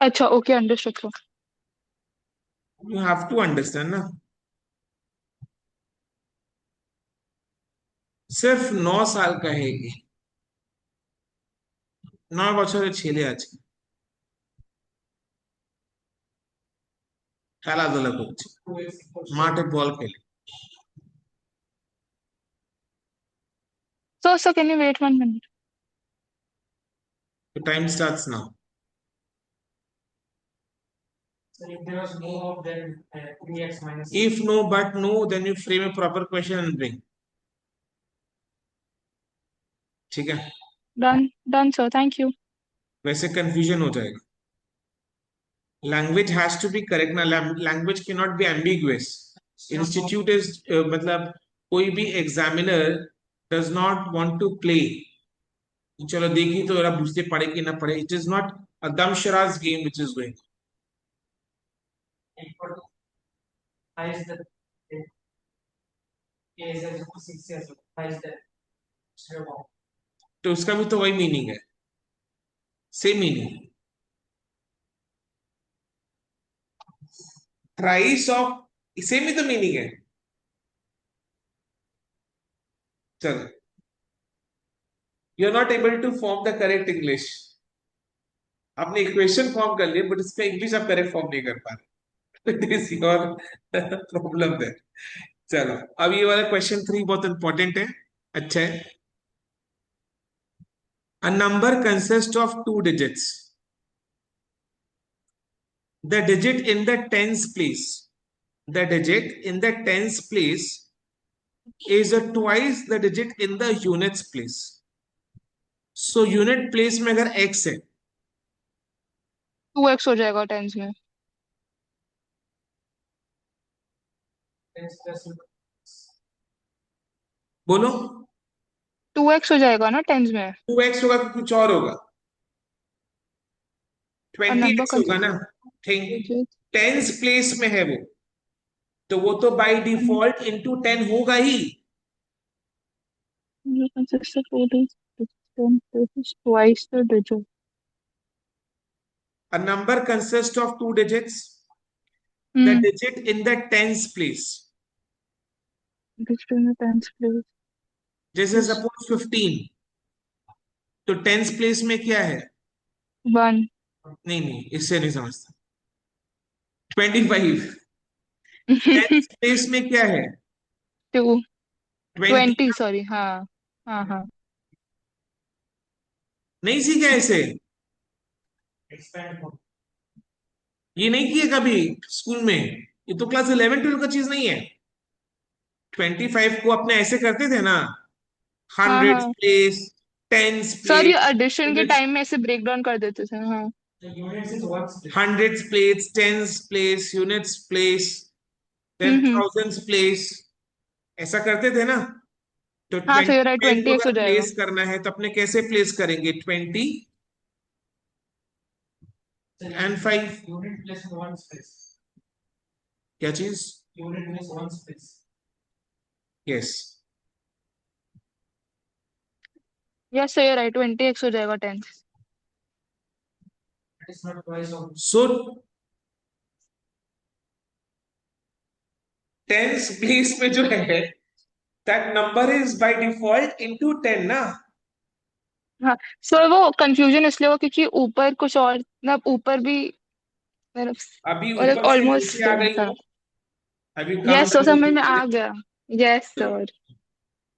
अच्छा okay understood sir. You have to understand ना, सिर्फ 9 साल का है ये, 9 বছরের ছেলে আছে, খেলাধুলা করছে, মাঠে বল খেলে। Sir can you wait 1 minute? The time starts now। If no but no, then you frame a proper question and bring। ठीक है, done done sir, thank you. वैसे कंफ्यूजन हो जाएगा। Language has to be correct ना, language can not be ambiguous. Institute is मतलब कोई भी examiner does not want to play, चलो देखी तो जरा बुझते पड़े कि ना पड़े, it is not a dumb charades game which is going. तो उसका भी तो वही मीनिंग है, same meaning. Thrice of, same ही तो मीनिंग है। चलो, you are not able to form the correct English. आपने इक्वेशन फॉर्म कर लिया बट इसका इंग्लिश आप करेक्ट फॉर्म नहीं कर पा रहे। इट इज योर प्रॉब्लम है। चलो, अब ये वाला क्वेश्चन 3 बहुत इंपॉर्टेंट है, अच्छा है। A number consists of 2 digits. The digit in the tens place, the digit in the tens place is a twice the digit in the units place. So unit place में अगर x है, 2x हो जाएगा टेंस में। बोलो। 2x हो जाएगा ना टेंस में। 2x होगा कि कुछ और होगा? और नंबर 20x होगा ना, थिंक कंसिस्ट टेंस प्लेस में है वो, तो वो तो बाय डिफॉल्ट इंटू 10 होगा ही। of 2 digits, twice the digit। A number consists of 2 digits, the hmm. digit in the tens place, digit में टेंस प्लेस जैसे इज सपोज 15, तो टेंस प्लेस में क्या है? 1। नहीं नहीं, इससे नहीं समझता। 25 टेंस प्लेस में क्या है? 2। 20। 20 सॉरी, हाँ हाँ हाँ। नहीं सीखा ऐसे, ये नहीं किया कभी स्कूल में, ये तो क्लास 11 12 का चीज नहीं है। 25 को अपने ऐसे करते थे ना, हाँ हंड्रेड हाँ प्लेस, टेंस सर, ये प्लेस, एडिशन के यूनिट्स। टाइम में ऐसे ब्रेक डाउन कर देते थे, हाँ। hundreds place, tens place, units place, then हम्म। thousands place, ऐसा करते थे ना। तो हाँ, तो ये 25 को 20x हो अगर जाएगा। प्लेस करना है तो अपने कैसे प्लेस करेंगे? 20 and 5। क्या चीज? यस। यस, सो ये 20x हो जाएगा 10। सो टेंस प्लेस में जो है that number is by default into 10 ना। हाँ, सो वो कंफ्यूजन इसलिए हुआ क्योंकि ऊपर कुछ और, मतलब ऊपर भी, अभी मतलब ऊपर से ऑलमोस्ट नीचे आ सेम गई था। हो, अभी कम यस, तो वैल्यू समझ में थी। आ गया। Yes sir.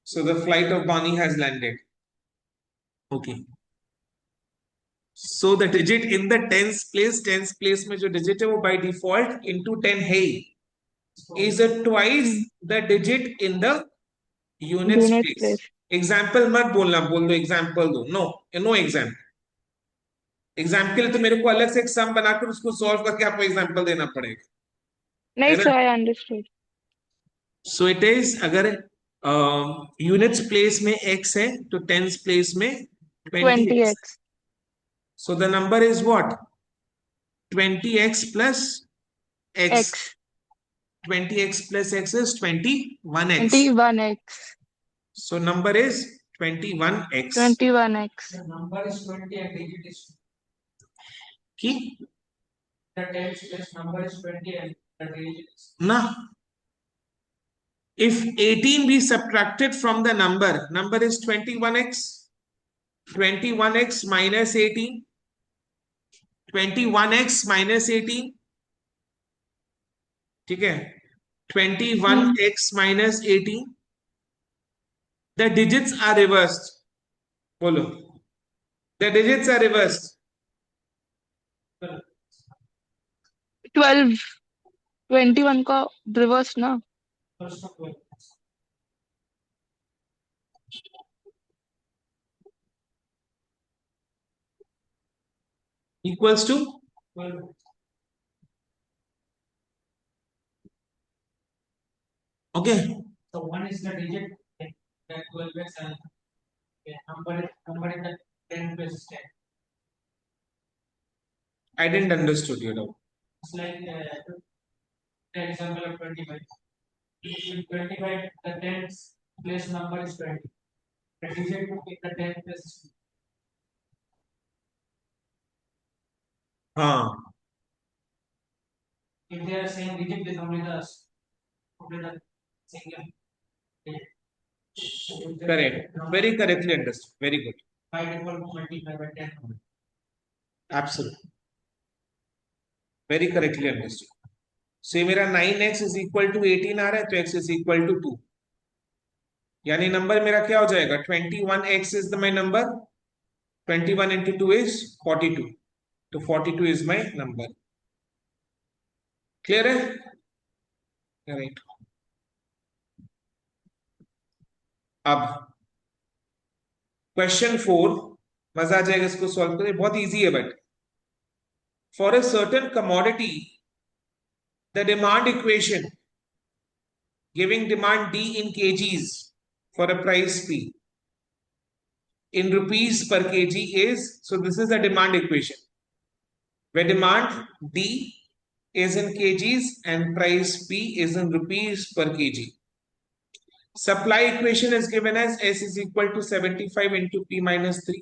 So the flight of Bani has landed. Okay. So the digit in the tens place में जो digit है वो by default into 10 है, is a twice the digit in the units unit place. Place. Example मत बोलना, बोल दो एग्जाम्पल दो। No, know example. एग्जाम्पल के लिए तो मेरे को अलग से एक सम बनाकर उसको सॉल्व करके आपको एग्जाम्पल देना पड़ेगा, नहीं है ना। Sir, I understood. So it is, अगर यूनिट्स प्लेस में x है तो टेंस प्लेस में 20x। 20x। So the number is what? 20x plus x। x। 20x plus x is 21x. 21x। So number is 21x. 21x। की ना, if 18 be subtracted from the number is 21x, 21x minus 18, 21x minus 18, ठीक है, 21x minus 18, the digits are reversed, बोलो, the digits are reversed, 12। 21 का रिवर्स ना। equals to, okay, I didn't understood you now. हाँ, correct, very correctly understood, very good, absolutely, very correctly understood. So ये मेरा 9x is equal to 18 आ रहा है तो x is equal to 2, यानी नंबर मेरा क्या हो जाएगा? 21x is the my number, 21 into 2 is 42, तो 42 is my number. क्लियर है? राइट। अब क्वेश्चन 4, मजा आ जाएगा इसको सॉल्व करके, बहुत इजी है but for a certain commodity the demand equation giving demand D in kgs for a price P in rupees per kg is, so this is the demand equation where demand D is in kgs and price P is in rupees per kg. Supply equation is given as S is equal to 75 into P minus 3.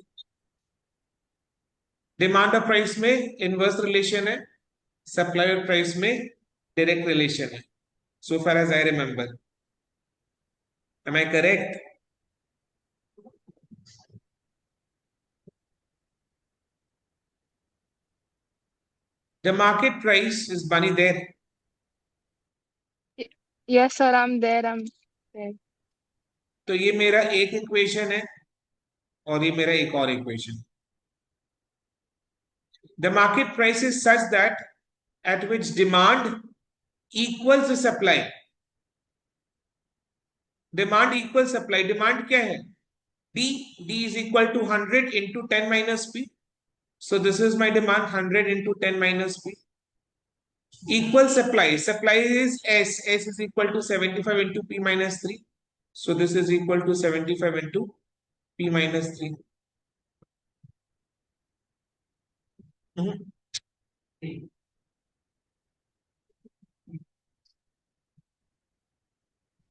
Demand और प्राइस में इनवर्स रिलेशन है, सप्लाई और प्राइस में डायरेक्ट रिलेशन है, so far as I remember. Am I correct? The market price is बनी there, yes sir, I am there, I am there. तो ये मेरा एक इक्वेशन है और ये मेरा एक और equation. The market price is such that at which demand equals the supply. Demand equal supply, demand क्या है? D, D is equal to 100 into 10 minus P. So this is my demand, 100 into 10 minus P. Equal supply. Supply is S. S is equal to 75 into P minus 3. So this is equal to 75 into P minus 3.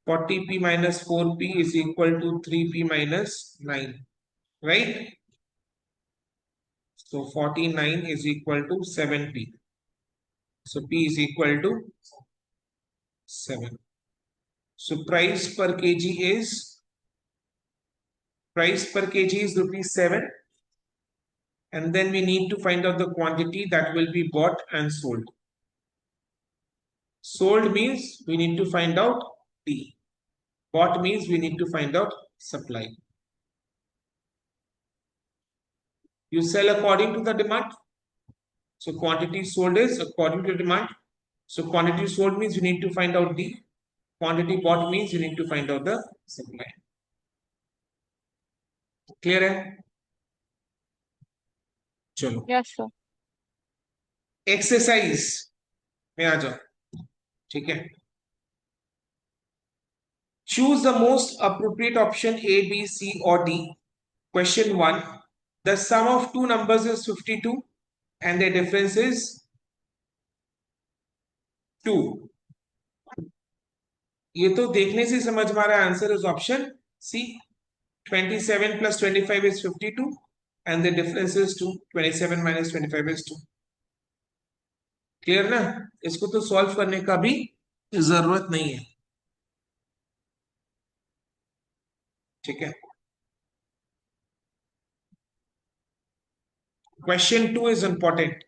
40P minus 4P is equal to 3P minus 9. Right? So 49 is equal to 7P. So P is equal to 7. So price per kg is rupees 7. And then we need to find out the quantity that will be bought and sold. Sold means we need to find out D. Bought means we need to find out supply. You sell according to the demand. So quantity sold is according to demand. So quantity sold means you need to find out D. Quantity bought means you need to find out the supply. Clear है? चलो Yes, sir. एक्सरसाइज में आ जाओ. ठीक है. Choose the most appropriate option A, B, C or D. Question 1. The sum of two numbers is 52 and the difference is 2. ये तो देखने से समझ में आ रहा है. Answer is option C. 27 plus 25 is 52 and the difference is 2. 27 minus 25 is 2. Clear ना? इसको तो सॉल्व करने का भी जरूरत नहीं है. ठीक है. Question 2 is important.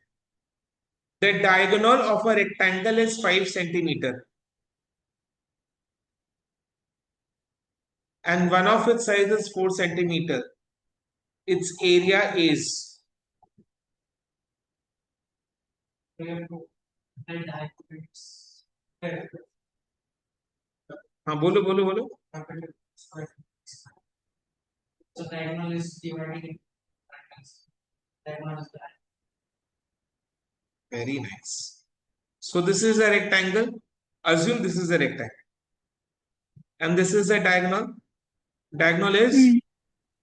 The diagonal of a rectangle is 5 centimeter and one of its sides is 4 centimeter. Its area is. हाँ बोलो बोलो बोलो. So diagonal is dividing diagonal is that. Very nice. So this is a rectangle. Assume this is a rectangle. And this is a diagonal. Diagonal is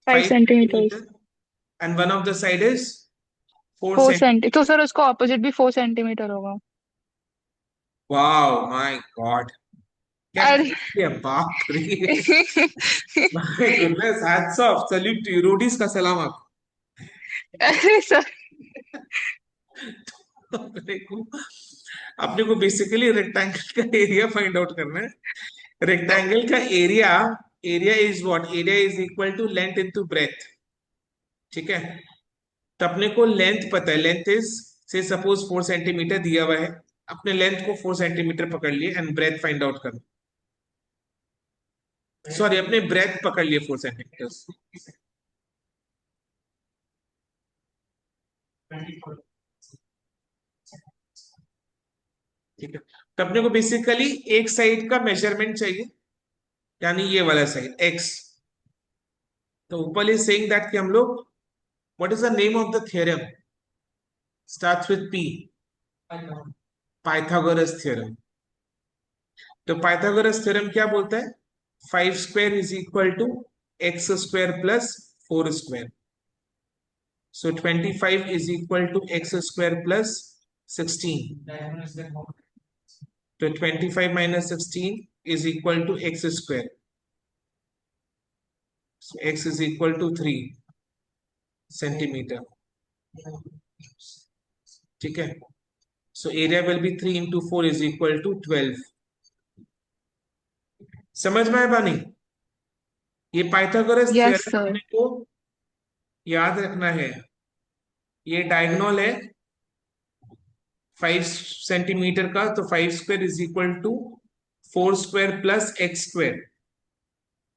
5 5 centimeters. centimeter. And one of the side is 4 4 centimeter. Senti तो सर उसका ऑपोजिट भी 4 सेंटीमीटर होगा. Wow, my God. क्या अरे करती है बाप रे. My goodness, hats off, salute to you. Roadies का सलाम आपको. अरे सर अपने को बेसिकली रेक्टेंगल का एरिया फाइंड आउट करना है. रेक्टेंगल का area is what? Area is equal to length into breadth. ठीक है. तो अपने को लेंथ पता है. लेंथ इज से सपोज 4 सेंटीमीटर दिया हुआ है. अपने लेंथ को 4 सेंटीमीटर पकड़ लिए एंड ब्रेथ फाइंड आउट करना. सॉरी, अपने ब्रेथ पकड़ लिए 4 सेंटीमीटर. 24. ठीक है. तो अपने को बेसिकली एक साइड का मेजरमेंट चाहिए, यानी ये वाला साइड x. तो ऊपर इज सेइंग दैट कि हम लोग, what is the name of the theorem? Starts with P. Pythagoras theorem. तो पाइथागोरस थ्योरम क्या बोलता है? 5 square is equal to x square plus 4 square. So 25 is equal to x square plus 16. Diagonal is that. So 25 minus 16 is equal to x square. So x is equal to 3 centimeter. ठीक है. So area will be 3 into 4 is equal to 12. समझ में आया बानी? ये पाइथागोरस यस थ्योरम सर. अपने को याद रखना है. ये डायगोनल है 5 सेंटीमीटर का. तो 5 square is equal to 4 square plus x square.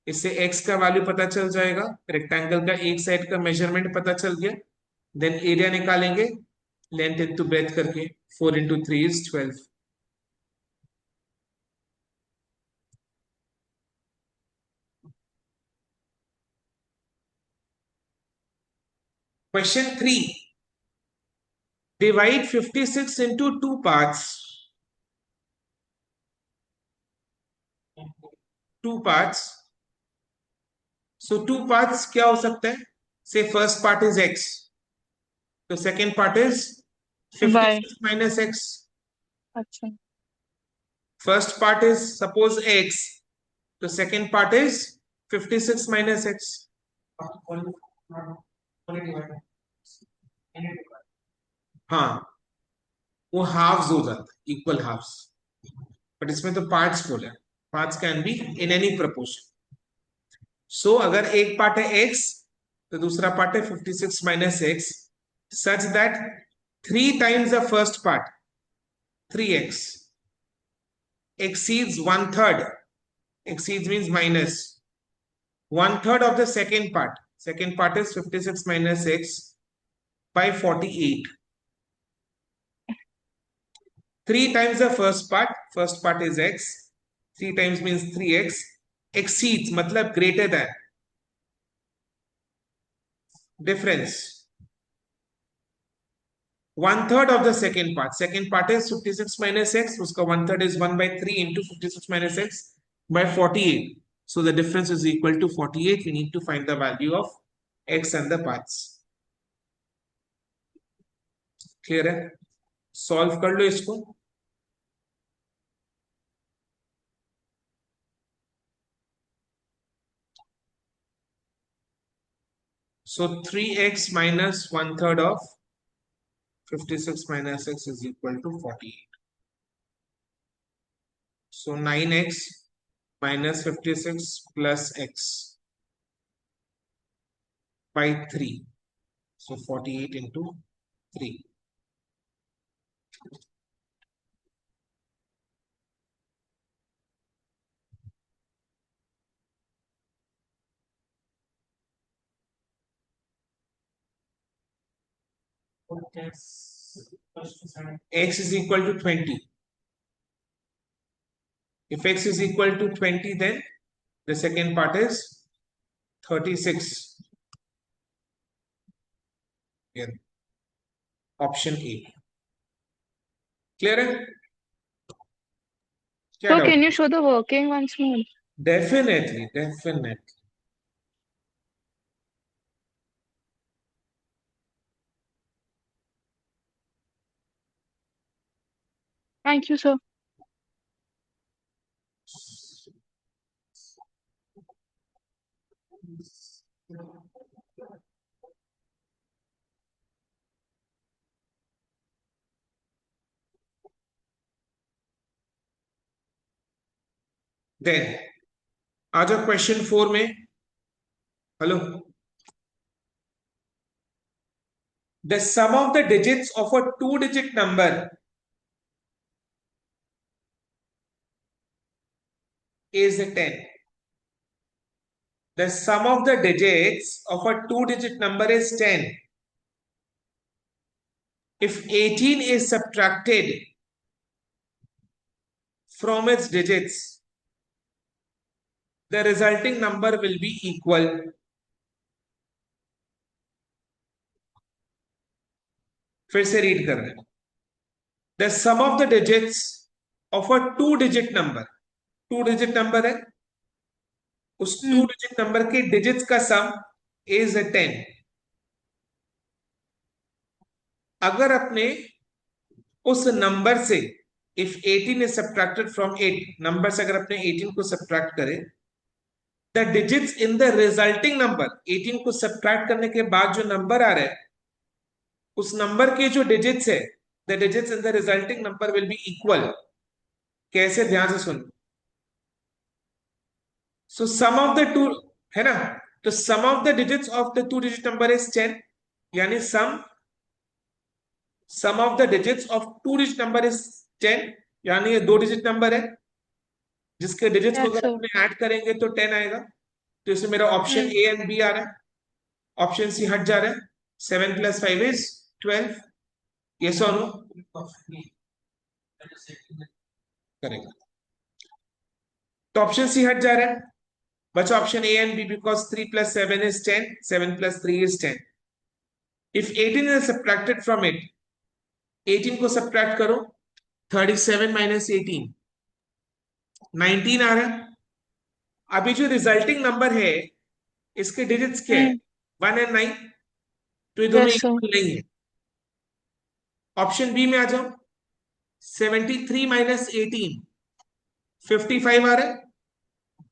इससे x का वैल्यू पता चल जाएगा. रेक्टेंगल का एक साइड का मेजरमेंट पता चल गया. देन एरिया निकालेंगे लेंथ इनटू ब्रेथ करके. 4 into 3 is 12. Question 3. Divide 56 into two parts. Two parts. So two parts क्या हो सकता है? Say first part is x. The second part is 56 minus x. अच्छा First part is suppose x. The second part is 56 minus x. हाँ, वो हाफ्स हो जाता है, इक्वल हाफ्स. बट इसमें तो पार्ट्स बोले. Parts can be in any proportion. So अगर एक पार्ट है x तो दूसरा पार्ट है 56 minus x, such that 3 times the first part 3x exceeds 1/3. Exceeds means minus 1/3 of the second part. Second part is 56 minus x by 48. 3 times the first part. First part is x. 3 times means 3x. Exceeds मतलब greater than. Difference 1/3 of the second part. Second part is 56 minus x. उसका 1/3 is 1/3 into 56 minus x by 48. So the difference is equal to 48. We need to find the value of x and the parts. Clear है? Solve कर लो इसको. So 3x minus 1/3 of 56 minus x is equal to 48. So 9x minus 56 plus x by 3. So 48 into 3. X is equal to 20. If x is equal to 20, then the second part is 36. Here. Option A. Clear है? क्या So doubt? can you show the working once more? Definitely, definitely. Thank you, sir. Then, आ जाओ क्वेश्चन 4 में. Hello. The sum of the digits of a 2-digit number is 10. The sum of the digits of a 2-digit number is 10. If 18 is subtracted from its digits, the resulting number will be equal. फिर से रीड कर रहे हैं. The sum of the digits of a 2-digit number. 2-digit number है. उस 2-digit number के digits का sum is 10. अगर अपने उस नंबर से if 18 is subtracted from 8 number से अगर अपने 18 को subtract करें, the digits in the resulting number 18 को subtract करने के बाद जो नंबर आ रहा है उस नंबर के जो digits है, the digits in the resulting number will be equal. कैसे? ध्यान से सुन. So sum of the two है ना, तो sum of the digits of the 2-digit number is 10. यानी sum of the digits of 2-digit number is 10. यानी ये 2-digit number है जिसके digits को Yes, अगर sir. अपने ऐड करेंगे तो 10 आएगा. तो इसमें मेरा ऑप्शन ए एंड बी आ रहा है. ऑप्शन सी हट जा रहा है. 7 + 5 is 12. Yes or no? करेगा. तो ऑप्शन सी हट जा रहा है. बचा option A and B because 3 + 7 is 10. 7 + 3 is 10. If 18 is subtracted from it, 18 को सब्ट्रैक्ट करो, 37 माइनस 18, 19 आ रहा है। अभी जो रिजल्टिंग नंबर है इसके डिजिट्स क्या है? 1 एंड 9, तो ये दोनों यस सर। इक्वल नहीं है। ऑप्शन बी में आ जाओ, 73 माइनस 18, 55 आ रहा है।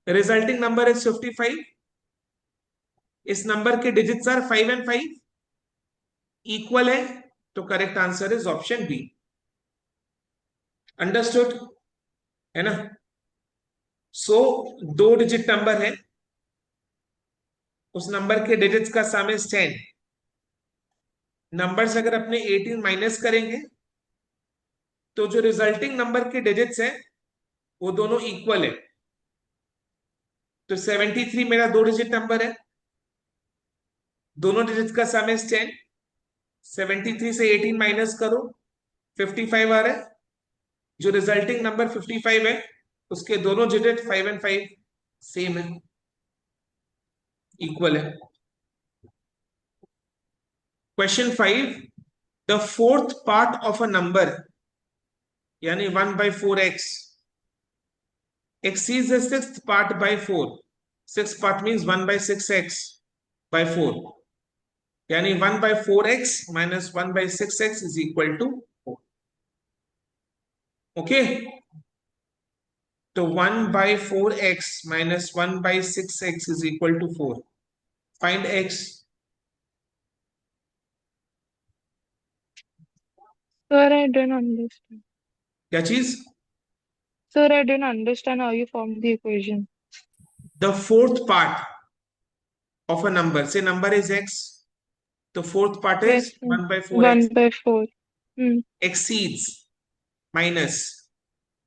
Resulting number is 55। इस नंबर के डिजिट्स आर 5 एंड 5, इक्वल है, तो correct answer is option B. Understood है ना? सो 2 डिजिट नंबर है, उस नंबर के डिजिट्स का सम इज 10। नंबर्स अगर अपने 18 माइनस करेंगे तो जो रिजल्टिंग नंबर के डिजिट्स हैं वो दोनों इक्वल है। तो 73 मेरा 2 डिजिट नंबर है, दोनों डिजिट्स का सम इज 10। 73 से 18 माइनस करो, 55 आ रहा है। जो रिजल्टिंग नंबर 55 है उसके दोनों डिजिट 5 एंड 5 सेम है, इक्वल है। Question 5, the fourth part of a number यानी 1/4x exceeds the sixth part by 4. Sixth part means 1/6x by 4, यानी 1/4x minus 1/6x is equal to 4. Okay, तो 1/4x minus 1/6x is equal to 4. Find x. Sir, I didn't understand. क्या चीज? Sir, I didn't understand how you formed the equation. The fourth part of a number, say number is x, the fourth part Yes, is sir. 1/4x 1/4. Hmm. exceeds minus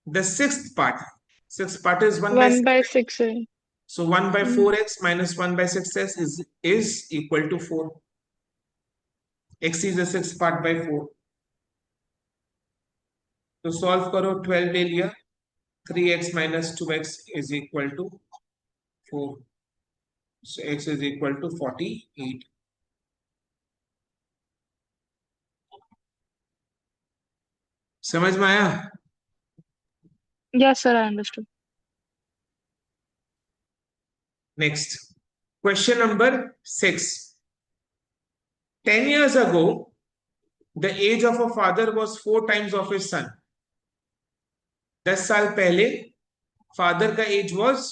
the sixth part. Sixth part is 1/6. so 1/4x minus 1/6x is equal to 4. Exceeds the sixth part by 4. तो सॉल्व करो, 12 ले लिया, 3x minus 2x is equal to 4. So x is equal to 48. समझ में आया? Yes, sir, I understood. Next, question number 6. 10 years ago, the age of a father was 4 times of his son. 10 साल पहले फादर का as was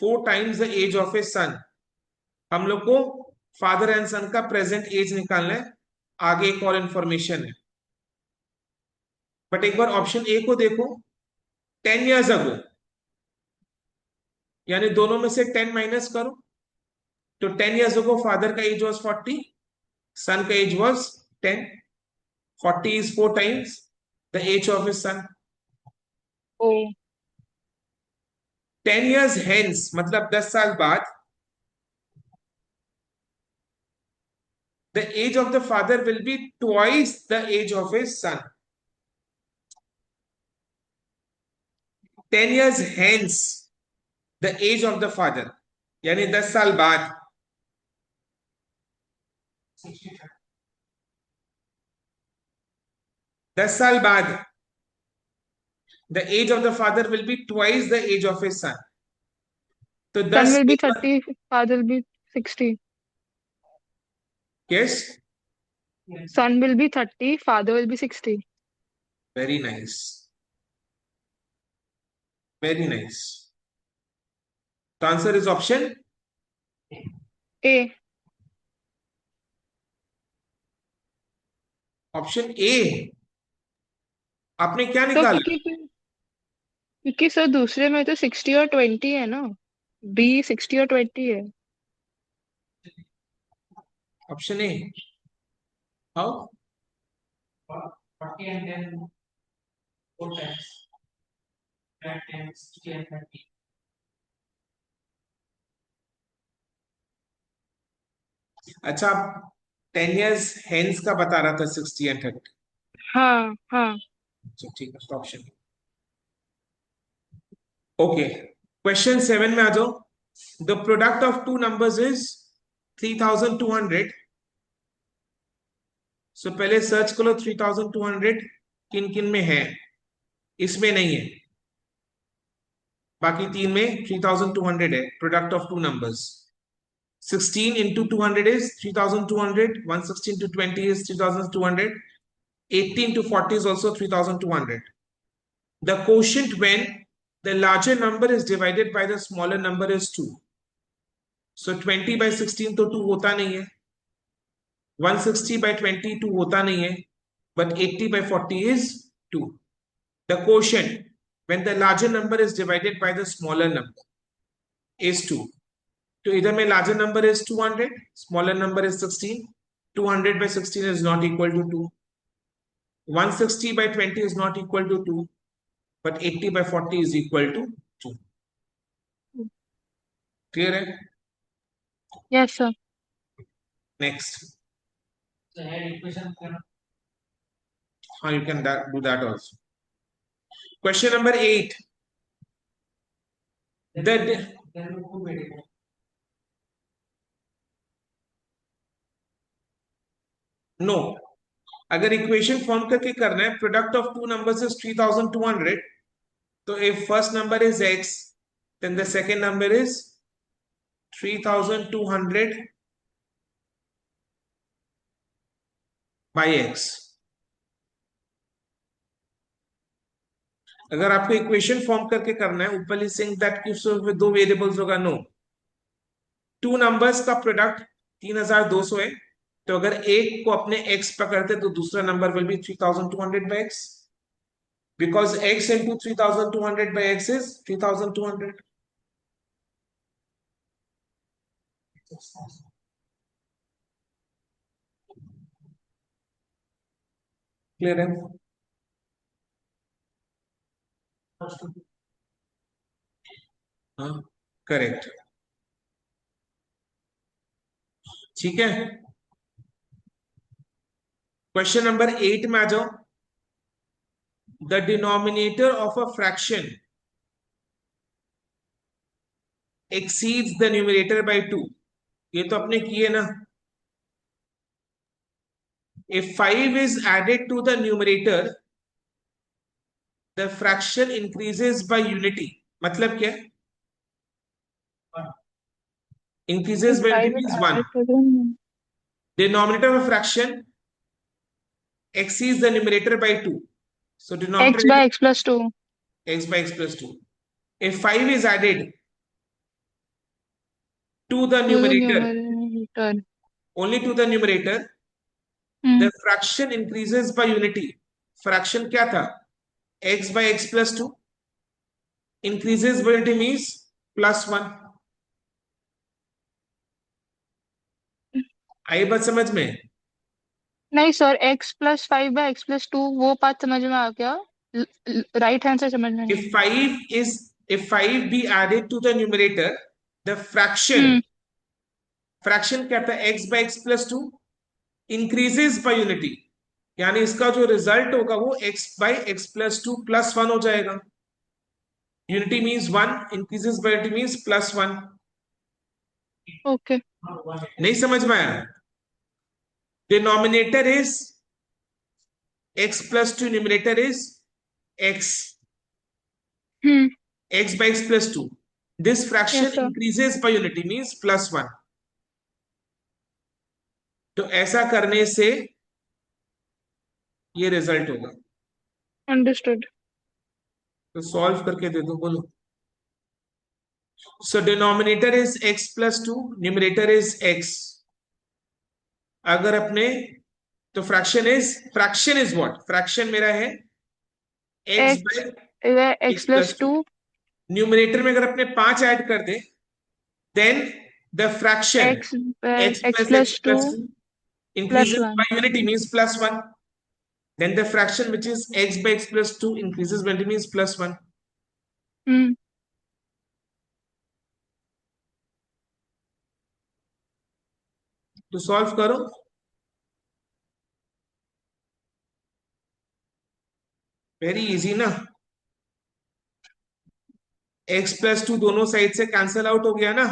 4 times the age of his son. हम लोग को फादर एंड सन का प्रेजेंट एज निकालना है, आगे एक और इंफॉर्मेशन है। बट एक बार ऑप्शन ए को देखो, 10 years ago यानी दोनों में से 10 माइनस करो, तो 10 years ago फादर का एज was 40, सन का as was 10. 40 is 4 times the age of his son. Oh, 10 years hence मतलब 10 साल बाद the age of the father will be twice the age of his son. 10 years hence the age of the father यानी 10 साल बाद 10 साल बाद the age of the father will be twice the age of his son. तो son 10 will be 30, father will be 60. yes, Son will be 30, father will be 60. very nice, very nice. The answer is option A. Option A. आपने क्या तो निकाला? क्योंकि सर दूसरे में तो 60 और 20 है ना, बी 60 और 20 है। Option A, how? 40 and then 4 times. 10, 60 and 30. अच्छा, 10 years hence का बता रहा था 60 and 30. हाँ हाँ। अच्छा ठीक है, ऑप्शन ओके। क्वेश्चन 7 में आ जाओ। The product of two numbers is 3200. सो पहले सर्च करो 3200 किन किन में है, इसमें नहीं है, बाकी तीन में 3200 है, product of two numbers. 16 into 200 is 3200, 116 to 20 is 3200, 18 to 40 is also 3200. The quotient when the larger number is divided by the smaller number is 2. So 20 by 16 तो 2 होता नहीं है, 160 by 20 2 होता नहीं है, but 80 by 40 is 2. The quotient when the larger number is divided by the smaller number is 2. तो इधर में larger number is 200, smaller number is 16. 200 by 16 is not equal to 2. 160 by 20 is not equal to 2, but 80 by 40 is equal to 2. Clear है? Yes, sir. Next. So add equation for You can do that also. Question number 8. there will be two variables. No. अगर इक्वेशन फॉर्म करके करना है, product of two numbers is 3200, तो if first number is x, then the second number is 3200 by x. अगर आपको इक्वेशन फॉर्म करके करना है, ऊपर लिखिंग दैट कि दो वेरिएबल्स होगा, नो. टू नंबर्स का प्रोडक्ट 3200 है, तो अगर एक को अपने x पकड़ते तो दूसरा number will be 3200 by x, because x into 3200 by x is 3200. Clear है? हाँ, करेक्ट. ठीक है. क्वेश्चन नंबर 8 में आ जाओ. The denominator of a fraction exceeds the numerator by 2. ये तो अपने किए ना. If 5 is added to the numerator, the fraction increases by unity. मतलब क्या? Increases by unity means 1. Denominator of a fraction exceeds the numerator by 2. So denominator X by x plus 2. x by x plus 2. If 5 is added to the To the numerator, numerator. only to the numerator, the fraction increases by unity. Fraction क्या था? x by x plus 2. Increases by unity means plus 1. आई बात समझ में? नहीं sir, x plus 5 by x plus 2 वो बात समझ में आ गया, राइट हैंड से समझ में नहीं. If 5 be added to the numerator, the fraction क्या था? x by x plus 2 increases by unity. यानी इसका जो रिजल्ट होगा वो x by x plus 2 plus 1 हो जाएगा. Unity means 1, increases by unity means plus 1. Okay. नहीं समझ में आया? Denominator is x plus 2, numerator is x. X by x plus 2. This fraction Yes, sir. increases by unity means plus 1. तो ऐसा करने से ये रिजल्ट होगा. अंडरस्टूड. तो सॉल्व करके दे दो, बोलो. So denominator is x plus 2, numerator is x. अगर अपने तो fraction is what? Fraction मेरा है x by x plus 2. Numerator में अगर अपने 5 ऐड कर दे, then the fraction x plus 2 increases plus 1. by unity means plus 1. Then the fraction which is x by x plus 2 increases by unity means plus 1. तो सॉल्व करो. वेरी इजी ना. x plus 2 दोनों साइड से कैंसल आउट हो गया ना.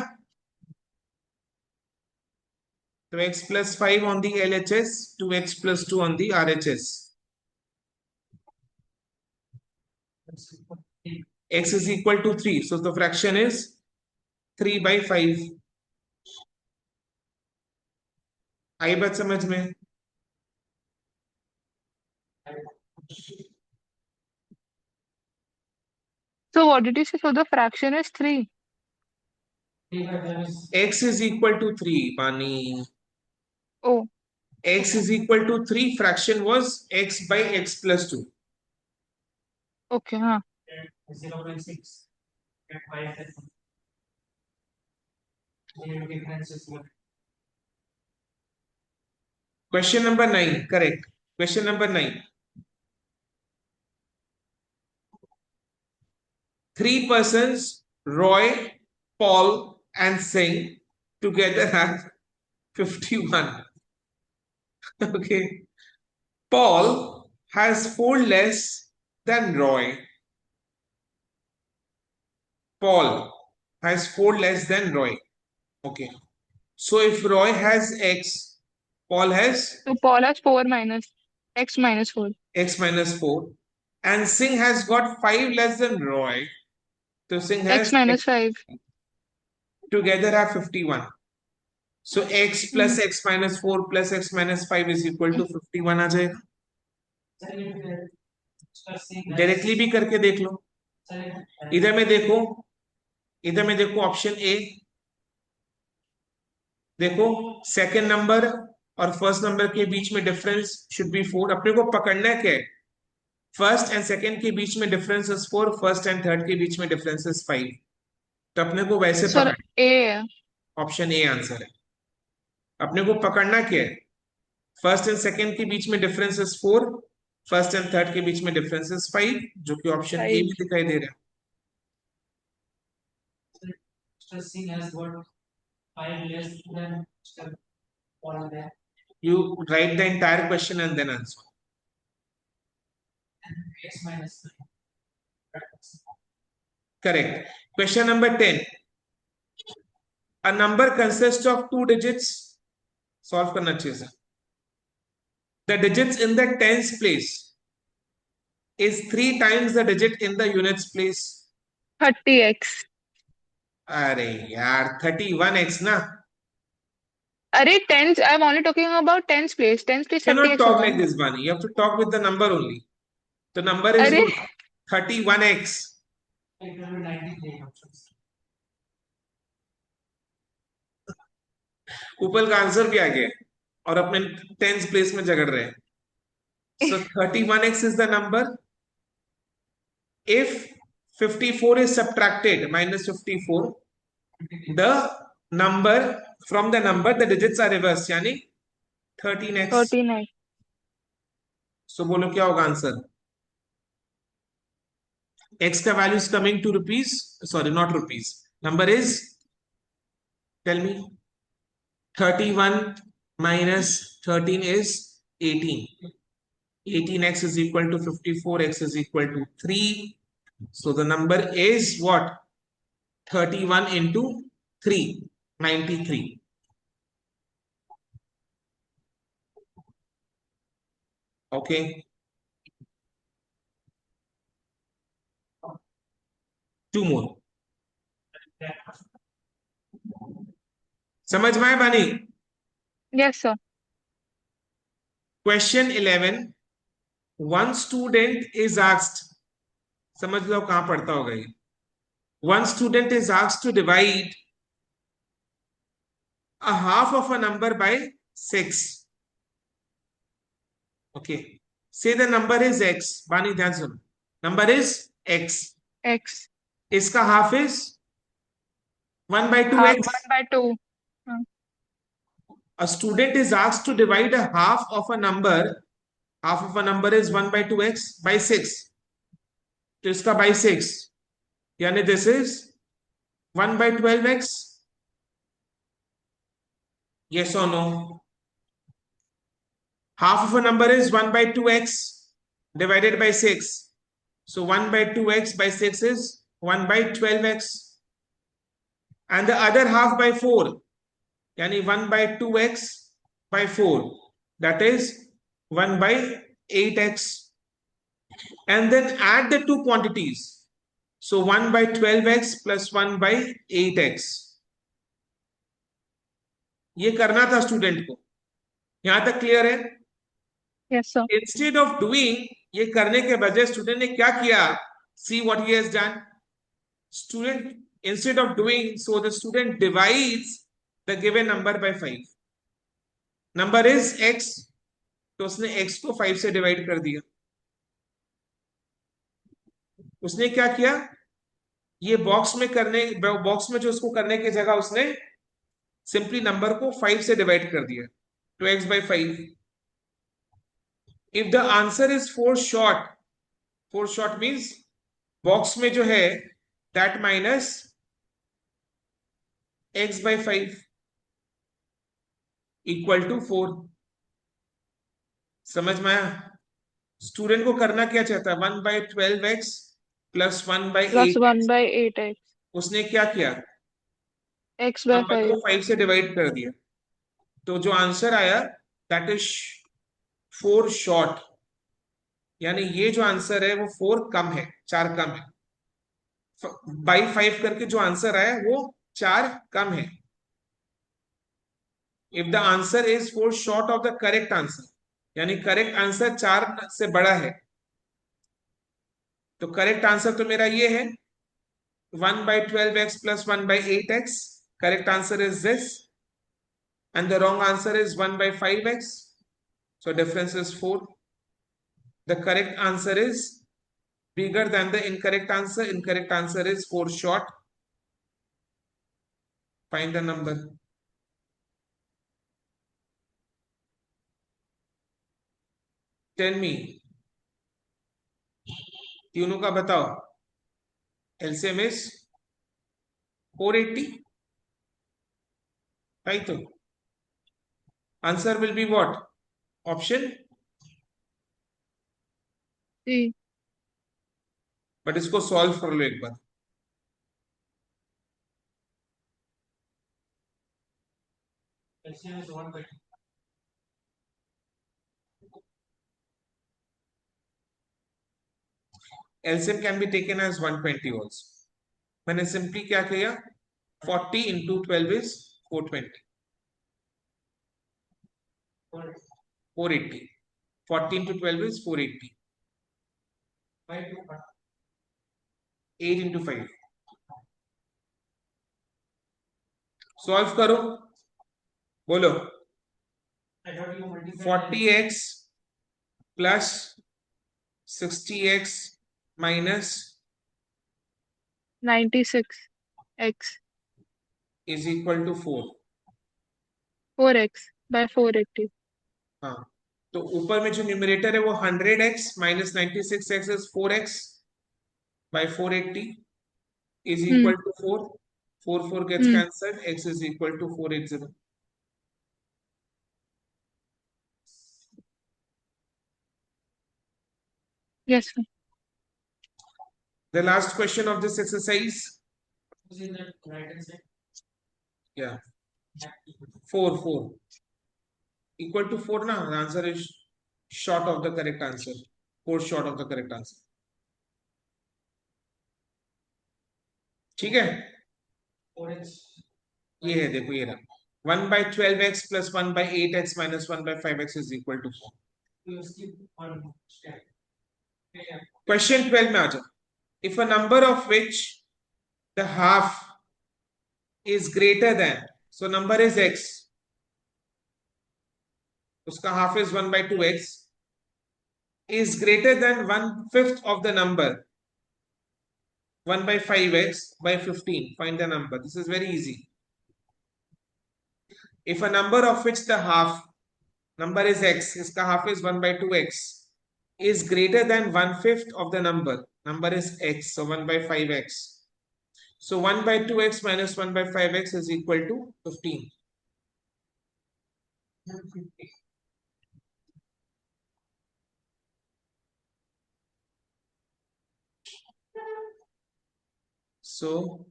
So x plus 5 on the LHS, 2x plus 2 on the RHS. X is equal to 3. So the fraction is 3 by 5. आई बात समझ में? So what did you say? So the fraction is 3. X is equal to 3, Pani. Oh, X is equal to 3. Fraction was x by x plus 2. okay, huh. 0.6 and 5 and difference is what? Question number 9. Correct. Question number 9. 3 persons, Roy, Paul, and Singh, together have 51. Okay. Paul has 4 less than Roy. Paul has 4 less than Roy. Okay. So if Roy has x, Paul has So Paul has 4 minus x minus 4. x minus 4, and Singh has got 5 less than Roy. So Singh has X minus 5. together have 51. So x plus x minus 4 plus x minus 5 is equal to 51 आ जाएगा. डायरेक्टली भी करके देख लो. इधर में देखो ऑप्शन ए. देखो सेकंड नंबर और फर्स्ट नंबर के बीच में डिफरेंस शुड बी 4. अपने को पकड़ना क्या है? फर्स्ट एंड सेकंड के बीच में difference is 4, first and third के बीच में डिफरेंस इज 5. तो अपने को वैसे Sir, पकड़. A. ऑप्शन ए आंसर है. अपने को पकड़ना क्या है? फर्स्ट एंड सेकंड के बीच में difference is 4, first and third के बीच में डिफरेंस इज 5, जो कि ऑप्शन ए में दिखाई दे रहा है. Stressing has got 5 less than Paul there. You write the entire question and then answer. X minus 9. Correct. Question number 10. A number consists of 2 digits. Solve करना चाहिए sir. The digits in the tens place is 3 times the digit in the units place. 30x. अरे यार 31x ना. Array tens, I'm only talking about tens place. Tens place You cannot 30x talk होगा like ना. this, Bani. You have to talk with the number only. The number is अरे 31x. It will be 93 options. ऊपर का आंसर भी आ गया और अपने टेंस प्लेस में झगड़ रहे हैं. So 31x is the number. If 54 is subtracted, minus 54, the number from the number the digits are reversed, यानी 13x. 39. So बोलो क्या होगा आंसर? X का value is coming to rupees, sorry not rupees. Number is, tell me. 31 minus 13 is 18. 18x is equal to 54, x is equal to 3. So the number is what? 31 into 3, 93. Okay. 2 more. समझ में आया बानी? Yes, sir. Question 11. One student is asked, समझ लो कहां पढ़ता होगा ये. One student is asked to divide a half of a number by 6. Okay. Say the number is x. Bani ध्यान सुनो. Number is x. X. इसका half is 1 by 2 Half x. 1 by 2. A student is asked to divide a half of a number. Half of a number is 1 by 2x by 6. तो इसका by 6. यानी this is 1 by 12x. Yes or no? Half of a number is 1 by 2x divided by 6. So 1 by 2x by 6 is 1 by 12x. And the other half by 4. Yani 1 by 2x by 4. That is 1 by 8x. And then add the two quantities. So 1 by 12x plus 1 by 8x. ये करना था स्टूडेंट को. यहां तक क्लियर है? Yes, sir. Instead of doing, ये करने के बजाय स्टूडेंट ने क्या किया? See what he has done. Student, instead of doing, so the student divides the given number by 5. Number is x, तो उसने x को 5 से डिवाइड कर दिया. उसने क्या किया? ये बॉक्स में जो उसको करने की जगह उसने सिंपली नंबर को 5 से डिवाइड कर दिया. तो x by 5. If the answer is 4 short means box में जो है that minus x by 5 equal to 4. समझ में आया? स्टूडेंट को करना क्या चाहता है? 1 by 12x plus 1 by Plus 8. 1 by 8x. उसने क्या किया? X by number 5. को 5 से डिवाइड कर दिया. तो जो आंसर आया दैट इज 4 शॉर्ट. यानी ये जो आंसर है वो 4 कम है, 4 कम है. बाई 5 करके जो आंसर आया वो 4 कम है. If the answer is 4 short of the correct answer, यानी करेक्ट आंसर 4 से बड़ा है. तो करेक्ट आंसर तो मेरा ये है 1 by 12x plus 1 by 8x. Correct answer is this. And the wrong answer is 1 by 5x. So difference is 4. The correct answer is bigger than the incorrect answer. Incorrect answer is 4 short. Find the number. Tell me. तीनों का बताओ. LCM is 480. Right? Answer will be what? Option. C. But इसको solve कर लो एक बार. LCM is 1 by 2. LCM can be taken as 120 also. मैंने simply क्या किया? 40 into 12 is 420. 480. 40 into 12 is 480. 5 to 1. 8 into 5. Solve करो. बोलो. I thought you multiply 40x plus 60x minus 96x. is equal to 4. 4x by 480. हाँ. तो ऊपर में जो न्यूमरेटर है वो 100x minus 96x is 4x by 480 is equal to 4. 4 gets cancelled. X is equal to 480. Yes, sir. The last question of this exercise. is in the right hand side. Yeah. 4 equal to 4 now. The answer is short of the correct answer. 4 short of the correct answer. ठीक है? 4x. ये है, देखो ये रहा 1 by 12x plus 1 by 8x minus 1 by 5x is equal to 4. You skip one step. Yeah. Question 12 में आ जाओ. If a number of which the half is greater than, so number is x, उसका half is 1 by 2x, is greater than 1/5 of the number 1 by 5x by 15. Find the number. This is very easy. If a number of which the half, number is x, इसका half is 1 by 2x, is greater than 1/5 of the number is x, so 1 by 5x. So 1 by 2x minus 1 by 5x is equal to 15. So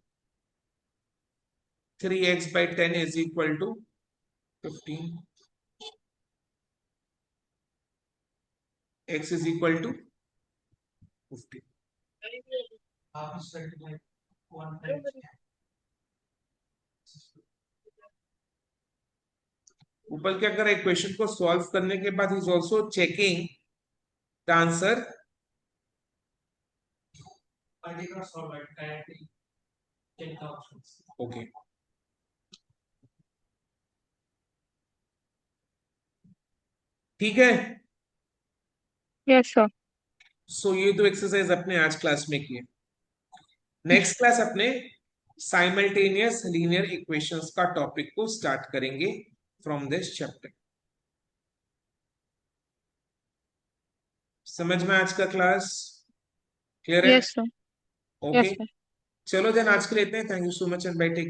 3x by 10 is equal to 15. x is equal to 50. half is like 1 times 10. ऊपर क्या कर रहा है, इक्वेशन को सॉल्व करने के बाद is also checking the answer. I did not solve it directly. Check the options. Okay, ठीक है. Yes sir. सो ये दो एक्सरसाइज अपने आज क्लास में किए. नेक्स्ट क्लास अपने साइमल्टेनियस लीनियर इक्वेशंस का टॉपिक को स्टार्ट करेंगे फ्रॉम दिस चैप्टर. समझ में आज का क्लास क्लियर है? Yes sir. Okay, yes sir. चलो देन आज के लिए इतने. Thank you so much and bye, take care.